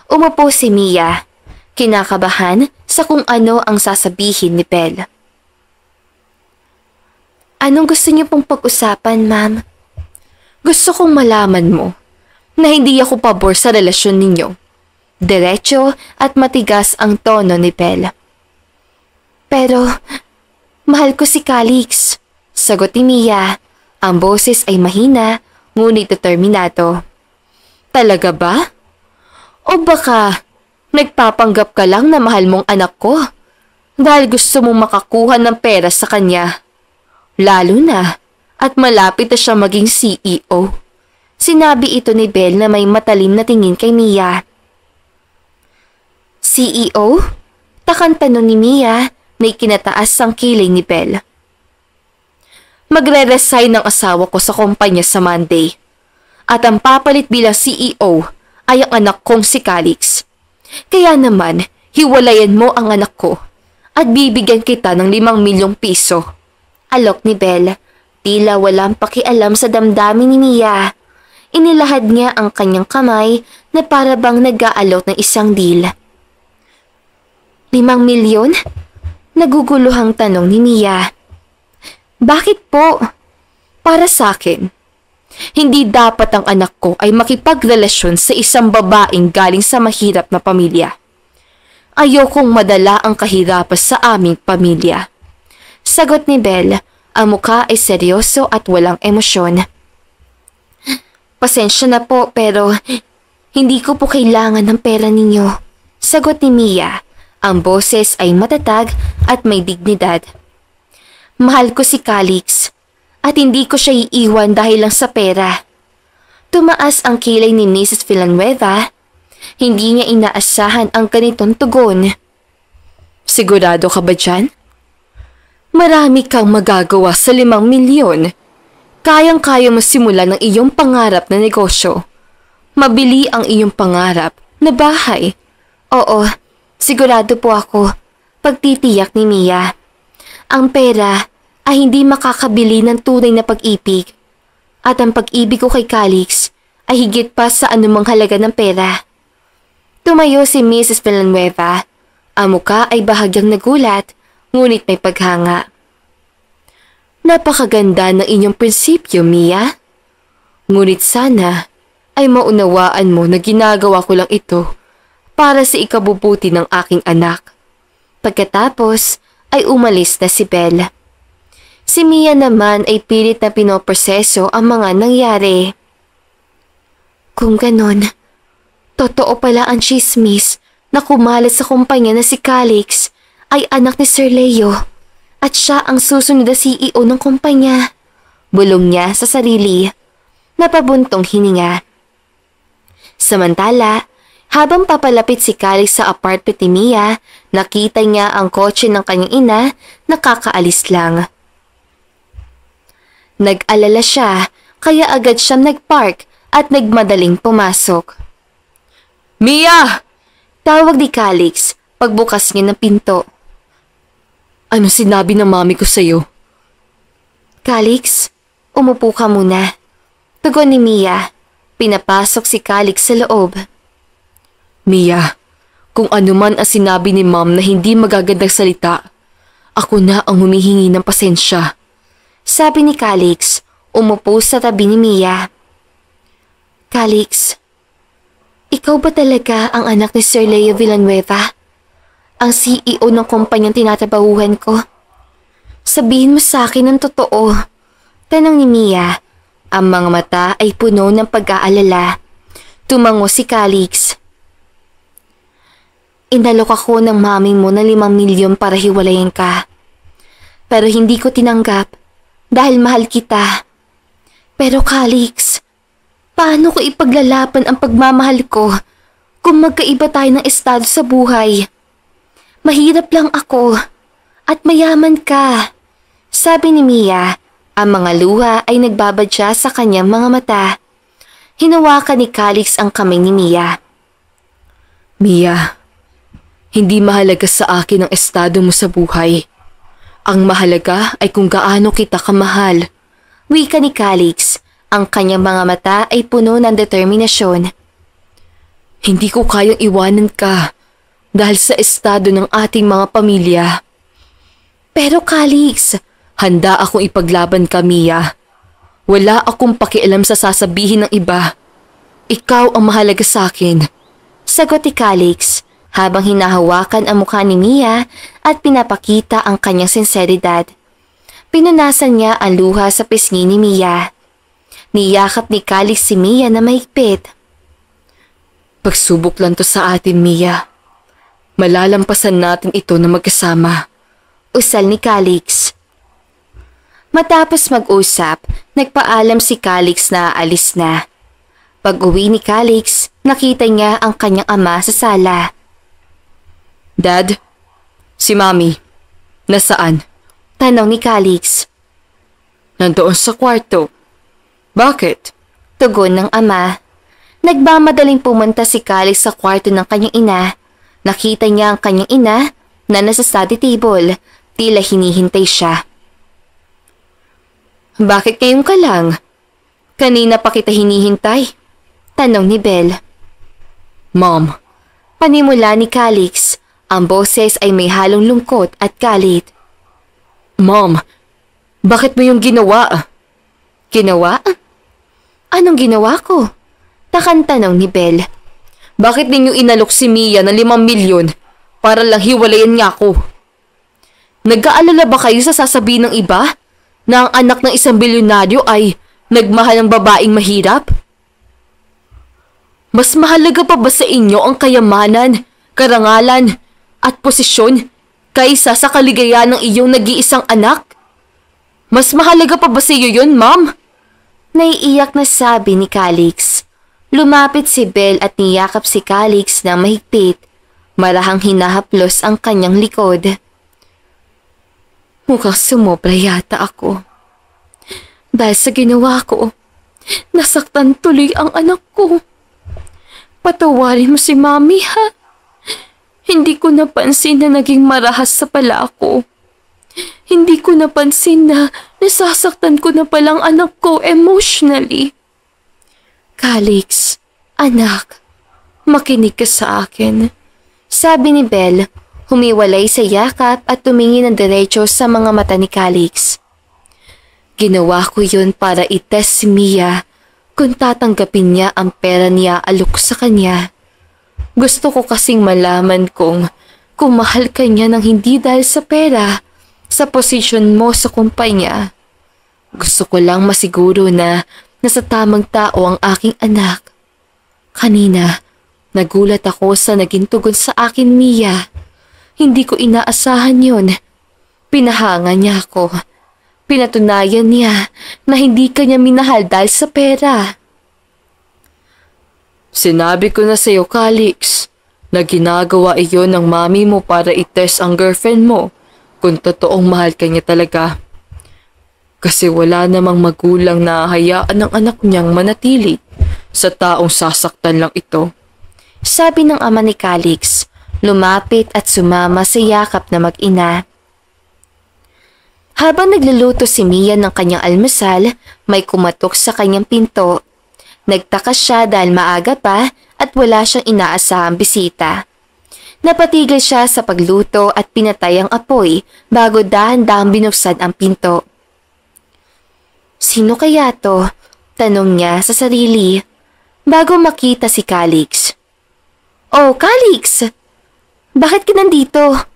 Umupo si Mia. Kinakabahan sa kung ano ang sasabihin ni Belle. Anong gusto niyo pong pag-usapan, ma'am? Gusto kong malaman mo na hindi ako pabor sa relasyon ninyo. Diretso at matigas ang tono ni Belle. Pero, mahal ko si Calix. Sagot ni Mia. Ang boses ay mahina, ngunit determinado. Talaga ba? O baka nagpapanggap ka lang na mahal mong anak ko dahil gusto mong makakuha ng pera sa kanya. Lalo na at malapit na siya maging CEO. Sinabi ito ni Belle na may matalim na tingin kay Mia. CEO? Takang tanong ni Mia na ikinataas ang kilay ni Belle. Magre-resign ang asawa ko sa kumpanya sa Monday. At ang papalit bilang CEO ay ang anak kong si Calix. Kaya naman, hiwalayan mo ang anak ko at bibigyan kita ng 5 milyong piso. Alok ni Belle, tila walang pakialam sa damdamin ni Mia. Inilahad niya ang kanyang kamay na para bang nag-aalok ng isang deal. 5 milyon? Naguguluhang tanong ni Mia. Bakit po? Para sa akin. Hindi dapat ang anak ko ay makipagrelasyon sa isang babaeng galing sa mahirap na pamilya. Ayokong madala ang kahirapan sa aming pamilya. Sagot ni Belle, ang mukha ay seryoso at walang emosyon. Pasensya na po pero hindi ko po kailangan ng pera ninyo. Sagot ni Mia, ang boses ay matatag at may dignidad. Mahal ko si Calix. At hindi ko siya iiwan dahil lang sa pera. Tumaas ang kilay ni Mrs. Villanueva. Hindi niya inaasahan ang ganitong tugon. Sigurado ka ba dyan? Marami kang magagawa sa 5 milyon. Kayang-kaya mo simulan ang iyong pangarap na negosyo. Mabili ang iyong pangarap na bahay. Oo, sigurado po ako. Pagtitiyak ni Mia. Ang pera ay hindi makakabili ng tunay na pag-ibig. At ang pag-ibig ko kay Calix ay higit pa sa anumang halaga ng pera. Tumayo si Mrs. Villanueva. Ang muka ay bahagyang nagulat, ngunit may paghanga. Napakaganda ng inyong prinsipyo, Mia. Ngunit sana ay maunawaan mo na ginagawa ko lang ito para sa ikabubuti ng aking anak. Pagkatapos ay umalis na si Belle. Si Mia naman ay pilit na pinoproseso ang mga nangyari. Kung ganon, totoo pala ang chismis na kumalat sa kumpanya na si Calix ay anak ni Sir Leo at siya ang susunod na CEO ng kumpanya. Bulong niya sa sarili, napabuntong hininga. Samantala, habang papalapit si Calix sa apartment ni Mia, nakita niya ang kotse ng kanyang ina na kakaalis lang. Nag-alala siya, kaya agad siyang nag-park at nagmadaling pumasok. Mia! Tawag ni Calix pagbukas niya ng pinto. Ano sinabi ng mami ko sa'yo? Calix, umupo ka muna. Tugon ni Mia. Pinapasok si Calix sa loob. Mia, kung ano man ang sinabi ni ma'am na hindi magagandang salita, ako na ang humihingi ng pasensya. Sabi ni Calix, umupo sa tabi ni Mia. Calix, Ikaw ba talaga ang anak ni Sir Leo Villanueva? Ang CEO ng kumpanyang tinatrabahuhan ko? Sabihin mo sa akin ang totoo. Tanong ni Mia. Ang mga mata ay puno ng pag-aalala. Tumango si Calix. Inalok ako ng mami mo ng 5 milyon para hiwalayan ka. Pero hindi ko tinanggap dahil mahal kita. Pero Calix, paano ko ipaglalaban ang pagmamahal ko kung magkaiba tayo ng estado sa buhay? Mahirap lang ako at mayaman ka. Sabi ni Mia, ang mga luha ay nagbabadya sa kanyang mga mata. Hinawakan ni Calix ang kamay ni Mia. Mia, hindi mahalaga sa akin ang estado mo sa buhay. Ang mahalaga ay kung gaano kita kamahal. Wika ni Calix, ang kanyang mga mata ay puno ng determinasyon. Hindi ko kayang iwanan ka dahil sa estado ng ating mga pamilya. Pero Calix, handa akong ipaglaban ka, Mia. Wala akong pakialam sa sasabihin ng iba. Ikaw ang mahalaga sa akin. Sagot ni Calix habang hinahawakan ang mukha ni Mia at pinapakita ang kanyang sinseridad. Pinunasan niya ang luha sa pisngi ni Mia. Niyakap ni Calix si Mia na mahigpit. Pagsubok lang to sa atin, Mia. Malalampasan natin ito na magkasama. Usal ni Calix. Matapos mag-usap, nagpaalam si Calix na aalis na. Pag-uwi ni Calix, nakita niya ang kanyang ama sa sala. Dad, si Mami, nasaan? Tanong ni Calix. Nandoon sa kwarto. Bakit? Tugon ng ama. Nagmamadaling pumunta si Calix sa kwarto ng kanyang ina. Nakita niya ang kanyang ina na nasa study table. Tila hinihintay siya. Bakit ngayon ka lang? Kanina pa kita hinihintay. Tanong ni Belle. Mom. Panimula ni Calix. Ang boses ay may halong lungkot at galit. Mom, bakit mo yung ginawa? Ginawa? Anong ginawa ko? Takang tanong ni Belle. Bakit ninyo inalok si Mia ng 5 milyon para lang hiwalayan niya ako? Nag-aalala ba kayo sa sasabihin ng iba na ang anak ng isang bilyonaryo ay nagmahal ng babaeng mahirap? Mas mahalaga pa ba sa inyo ang kayamanan, karangalan, at posisyon kaysa sa kaligayahan ng iyong nag-iisang anak? Mas mahalaga pa ba sa iyo yun, Ma'am? Naiiyak na sabi ni Calix. Lumapit si Belle at niyakap si Calix na mahigpit. Marahang hinahaplos ang kanyang likod. Mukhang sumobra yata ako. Dahil sa ginawa ko, nasaktan tuloy ang anak ko. Patawarin mo si Mami, ha? Hindi ko napansin na naging marahas sa pala ako. Hindi ko napansin na nasasaktan ko na palang anak ko emotionally. Calix, anak, makinig ka sa akin. Sabi ni Belle, humiwalay sa yakap at tumingin ng diretso sa mga mata ni Calix. Ginawa ko yun para itest si Mia kung tatanggapin niya ang pera niya alok sa kanya. Gusto ko kasing malaman kung mahal ka niya ng hindi dahil sa pera, sa posisyon mo sa kumpanya. Gusto ko lang masiguro na nasa tamang tao ang aking anak. Kanina, nagulat ako sa naging tugon sa akin, Mia. Hindi ko inaasahan yun. Pinahanga niya ako. Pinatunayan niya na hindi ka niya minahal dahil sa pera. Sinabi ko na sa'yo, Calix, na ginagawa iyon ng mami mo para itest ang girlfriend mo kung totoong mahal ka niya talaga. Kasi wala namang magulang na hayaan ng anak niyang manatili sa taong sasaktan lang ito. Sabi ng ama ni Calix, lumapit at sumama sa yakap na mag-ina. Habang nagluluto si Mia ng kanyang almusal, may kumatok sa kanyang pinto. Nagtaka siya dahil maaga pa at wala siyang inaasahang bisita. Napatigil siya sa pagluto at pinatay ang apoy bago dahan-dahang binuksan ang pinto. Sino kaya to? Tanong niya sa sarili. Bago makita si Calix, Oh, Calix! Bakit ka nandito?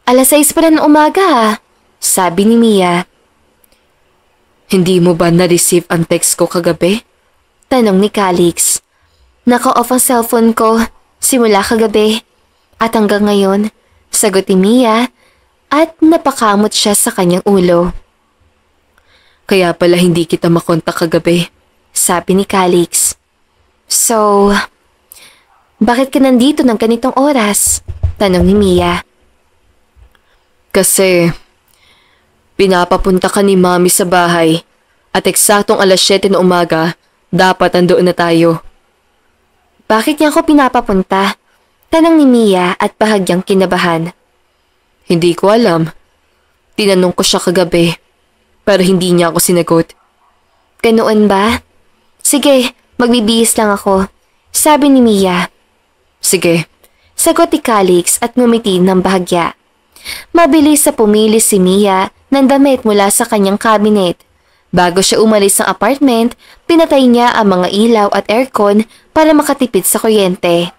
6:00 pa na ng umaga, sabi ni Mia. Hindi mo ba na-receive ang text ko kagabi? Tanong ni Calix. Naka-off ang cellphone ko simula kagabi at hanggang ngayon, sagot ni Mia at napakamot siya sa kanyang ulo. Kaya pala hindi kita makontak kagabi, sabi ni Calix. So, bakit ka nandito ng ganitong oras? Tanong ni Mia. Kasi, pinapapunta ka ni Mami sa bahay at eksaktong 7:00 na umaga, dapat andoon na tayo. Bakit niya ako pinapapunta? Tanong ni Mia at bahagyang kinabahan. Hindi ko alam. Tinanong ko siya kagabi, pero hindi niya ako sinagot. Ganoon ba? Sige, magbibihis lang ako, sabi ni Mia. Sige, sagot ni Calix at ngumiti ng bahagya. Mabilis sa pumili si Mia ng damit mula sa kanyang cabinet. Bago siya umalis ng apartment, pinatay niya ang mga ilaw at aircon para makatipid sa kuryente.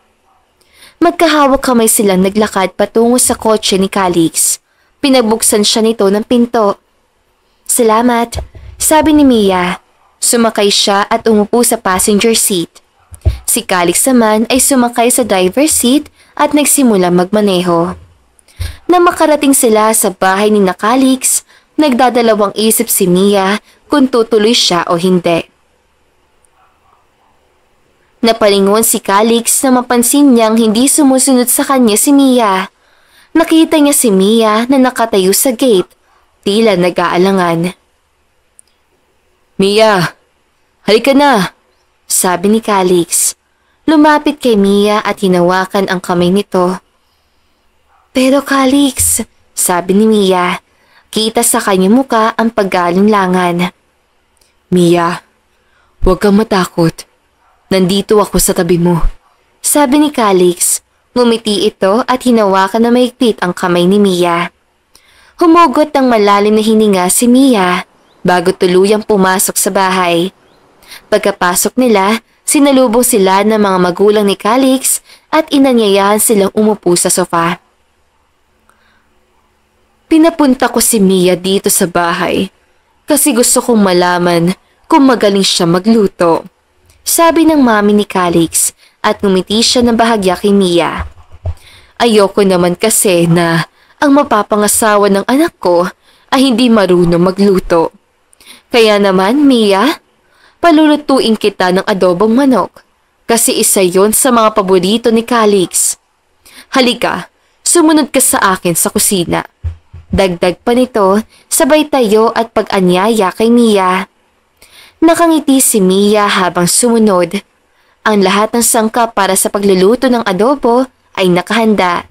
Magkahawak kamay silang naglakad patungo sa kotse ni Calix. Pinagbuksan siya nito ng pinto. Salamat, sabi ni Mia. Sumakay siya at umupo sa passenger seat. Si Calix naman ay sumakay sa driver's seat at nagsimula magmaneho. Nang makarating sila sa bahay ni Calix, nagdadalawang isip si Mia kung tutuloy siya o hindi. Napalingon si Calix na mapansin niyang hindi sumusunod sa kanya si Mia. Nakita niya si Mia na nakatayo sa gate, tila nag-aalangan. Mia, halika na, sabi ni Calix. Lumapit kay Mia at hinawakan ang kamay nito. Pero Calix, sabi ni Mia, kita sa kanyang muka ang pag-alinlangan. Mia, huwag kang matakot. Nandito ako sa tabi mo, sabi ni Calix. Ngumiti ito at hinawakan na mahigpit ang kamay ni Mia. Humugot ng malalim na hininga si Mia bago tuluyang pumasok sa bahay. Pagkapasok nila, sinalubong sila ng mga magulang ni Calix at inanyayahan silang umupo sa sofa. Pinapunta ko si Mia dito sa bahay kasi gusto kong malaman kung magaling siya magluto, sabi ng mami ni Calix at ngumiti siya ng bahagya kay Mia. Ayoko naman kasi na ang mapapangasawa ng anak ko ay hindi marunong magluto. Kaya naman, Mia, palulutuin kita ng adobong manok kasi isa yon sa mga paborito ni Calix. Halika, sumunod ka sa akin sa kusina. Dagdag pa nito, sabay tayo at pag-anyaya kay Mia. Nakangiti si Mia habang sumunod. Ang lahat ng sangkap para sa pagluluto ng adobo ay nakahanda.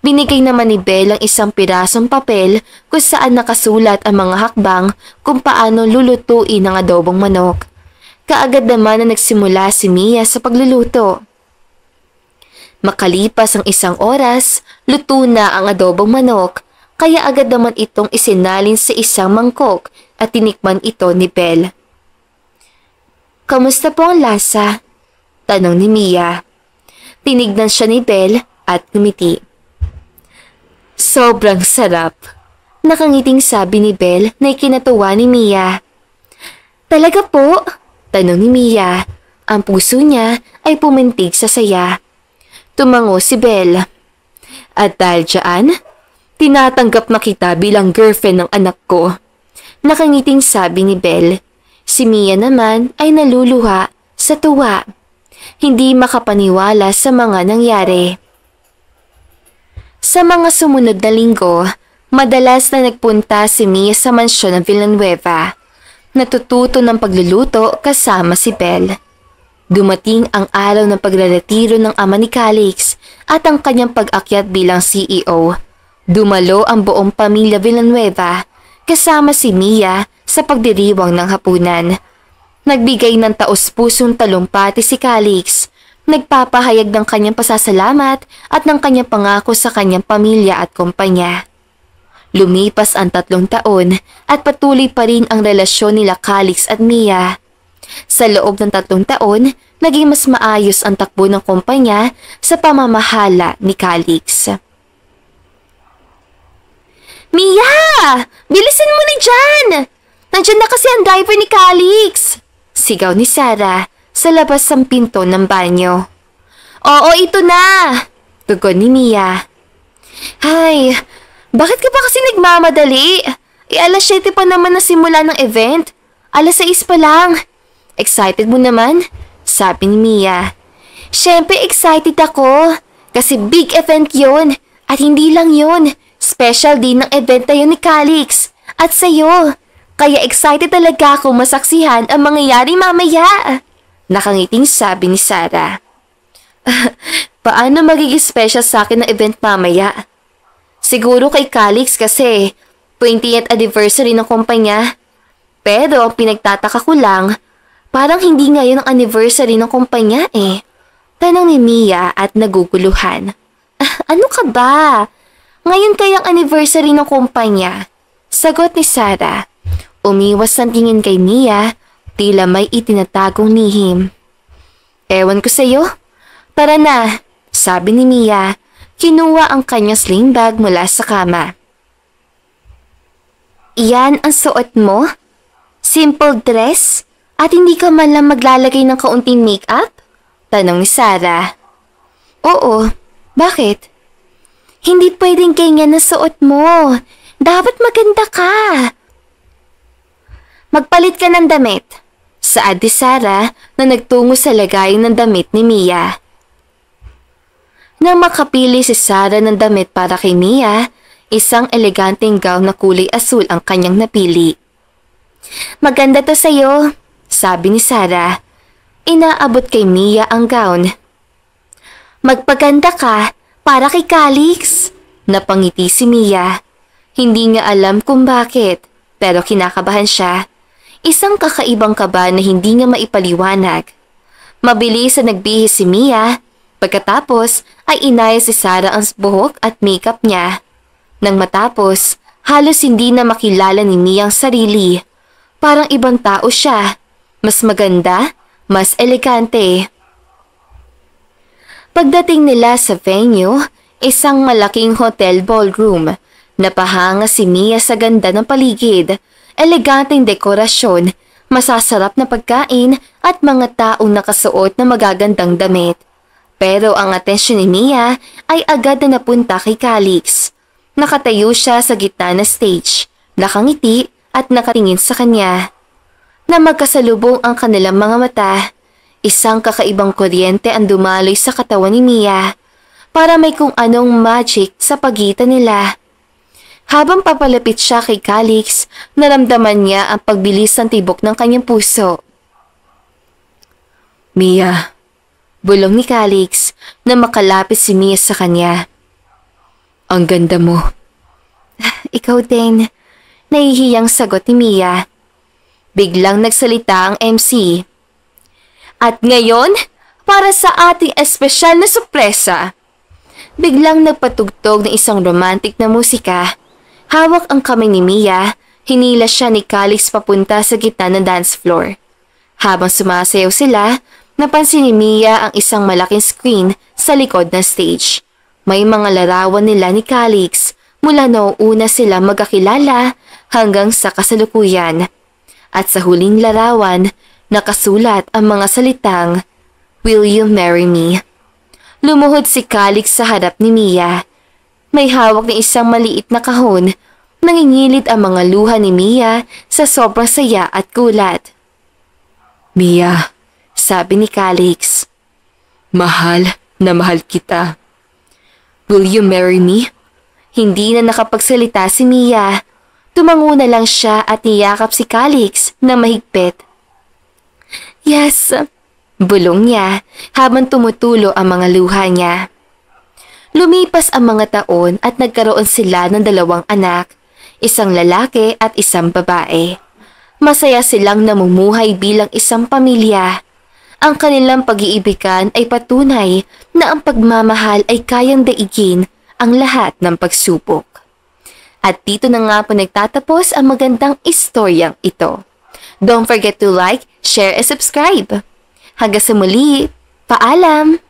Binigay naman ni Belle ang isang pirasong papel kung saan nakasulat ang mga hakbang kung paano lulutuin ang adobong manok. Kaagad naman na nagsimula si Mia sa pagluluto. Makalipas ang 1 oras, luto na ang adobong manok, kaya agad naman itong isinalin sa isang mangkok at tinikman ito ni Belle. Kamusta po ang lasa? Tanong ni Mia. Tinignan siya ni Belle at ngumiti. Sobrang sarap. Nakangiting sabi ni Belle na ikinatuwa ni Mia. Talaga po? Tanong ni Mia. Ang puso niya ay pumintig sa saya. Tumango si Belle. At dahil dyan, tinatanggap na kita bilang girlfriend ng anak ko. Nakangiting sabi ni Belle. Si Mia naman ay naluluha sa tuwa. Hindi makapaniwala sa mga nangyari. Sa mga sumunod na linggo, madalas na nagpunta si Mia sa mansyon ng Villanueva. Natututo ng pagluluto kasama si Belle. Dumating ang araw ng pagreretiro ng ama ni Calix at ang kanyang pag-akyat bilang CEO. Dumalo ang buong pamilya Villanueva kasama si Mia sa pagdiriwang ng hapunan. Nagbigay ng taos-pusong talumpati si Calix. Nagpapahayag ng kanyang pasasalamat at ng kanyang pangako sa kanyang pamilya at kumpanya. Lumipas ang 3 taon at patuloy pa rin ang relasyon nila Calix at Mia. Sa loob ng 3 taon, naging mas maayos ang takbo ng kumpanya sa pamamahala ni Calix. Mia! Bilisan mo na dyan! Nandyan na kasi ang driver ni Calix! Sigaw ni Sarah sa labas ng pinto ng banyo. Oo, ito na! Tugon ni Mia. Hay, bakit ka pa kasi nagmamadali? Alas 7 pa naman na simula ng event. Alas 6 pa lang. Excited mo naman? Sabi ni Mia. Siyempre excited ako. Kasi big event yon. At hindi lang yon. Special din ng event na yun ni Calix. At sa'yo. Kaya excited talaga akong masaksihan ang mangyayari mamaya. Nakangiting sabi ni Sarah. Paano magiging special sa akin ang event mamaya? Siguro kay Calix kasi 20th anniversary ng kumpanya. Pero ang pinagtataka ko lang, parang hindi ngayon ang anniversary ng kumpanya eh. Tanong ni Mia at naguguluhan. Ano ka ba? Ngayon kayang anniversary ng kumpanya? Sagot ni Sarah. Umiwas ng tingin kay Mia, tila may itinatagong lihim. Ewan ko sa'yo. Tara na, sabi ni Mia. Kinuha ang kanyang sling bag mula sa kama. Iyan ang suot mo? Simple dress? At hindi ka man lang maglalagay ng kaunting make-up? Tanong ni Sarah. Oo, bakit? Hindi pwedeng ganyan na suot mo. Dapat maganda ka. Magpalit ka ng damit. Saad ni Sarah na nagtungo sa lagayan ng damit ni Mia. Nang makapili si Sarah ng damit para kay Mia, isang eleganteng gown na kulay asul ang kanyang napili. Maganda to sa'yo, sabi ni Sarah. Inaabot kay Mia ang gown. Magpaganda ka para kay Calix. Napangiti si Mia. Hindi nga alam kung bakit, pero kinakabahan siya. Isang kakaibang kaba na hindi nga maipaliwanag. Mabilis na nagbihis si Mia. Pagkatapos ay inayos si Sarah ang buhok at makeup niya. Nang matapos, halos hindi na makilala ni Mia ang sarili. Parang ibang tao siya. Mas maganda, mas elegante. Pagdating nila sa venue, isang malaking hotel ballroom. Napahanga si Mia sa ganda ng paligid, eleganteng dekorasyon, masasarap na pagkain at mga taong nakasuot na magagandang damit. Pero ang atensyon ni Mia ay agad na napunta kay Calix. Nakatayo siya sa gitna na stage, nakangiti at nakatingin sa kanya. Na magkasalubong ang kanilang mga mata, isang kakaibang kuryente ang dumaloy sa katawan ni Mia para may kung anong magic sa pagitan nila. Habang papalapit siya kay Calix, naramdaman niya ang pagbilis ng tibok ng kanyang puso. Mia, bulong ni Calix na makalapit si Mia sa kanya. Ang ganda mo. Ikaw din, nahihiyang sagot ni Mia. Biglang nagsalita ang MC. At ngayon, para sa ating espesyal na sorpresa. Biglang nagpatugtog ng isang romantic na musika. Hawak ang kamay ni Mia, hinila siya ni Calix papunta sa gitna ng dance floor. Habang sumasayaw sila, napansin ni Mia ang isang malaking screen sa likod ng stage. May mga larawan nila ni Calix mula noong sila magkakilala hanggang sa kasalukuyan. At sa huling larawan, nakasulat ang mga salitang, "Will you marry me?" Lumuhod si Calix sa harap ni Mia. May hawak na isang maliit na kahon. Nangingilid ang mga luha ni Mia sa sobrang saya at gulat. Mia, sabi ni Calix, mahal na mahal kita. Will you marry me? Hindi na nakapagsalita si Mia. Tumango na lang siya at niyakap si Calix na mahigpit. Yes, bulong niya habang tumutulo ang mga luha niya. Lumipas ang mga taon at nagkaroon sila ng 2 anak, isang lalaki at isang babae. Masaya silang namumuhay bilang isang pamilya. Ang kanilang pag-iibigan ay patunay na ang pagmamahal ay kayang daigin ang lahat ng pagsubok. At dito na nga po nagtatapos ang magandang istoryang ito. Don't forget to like, share, and subscribe. Hanggang sa muli. Paalam!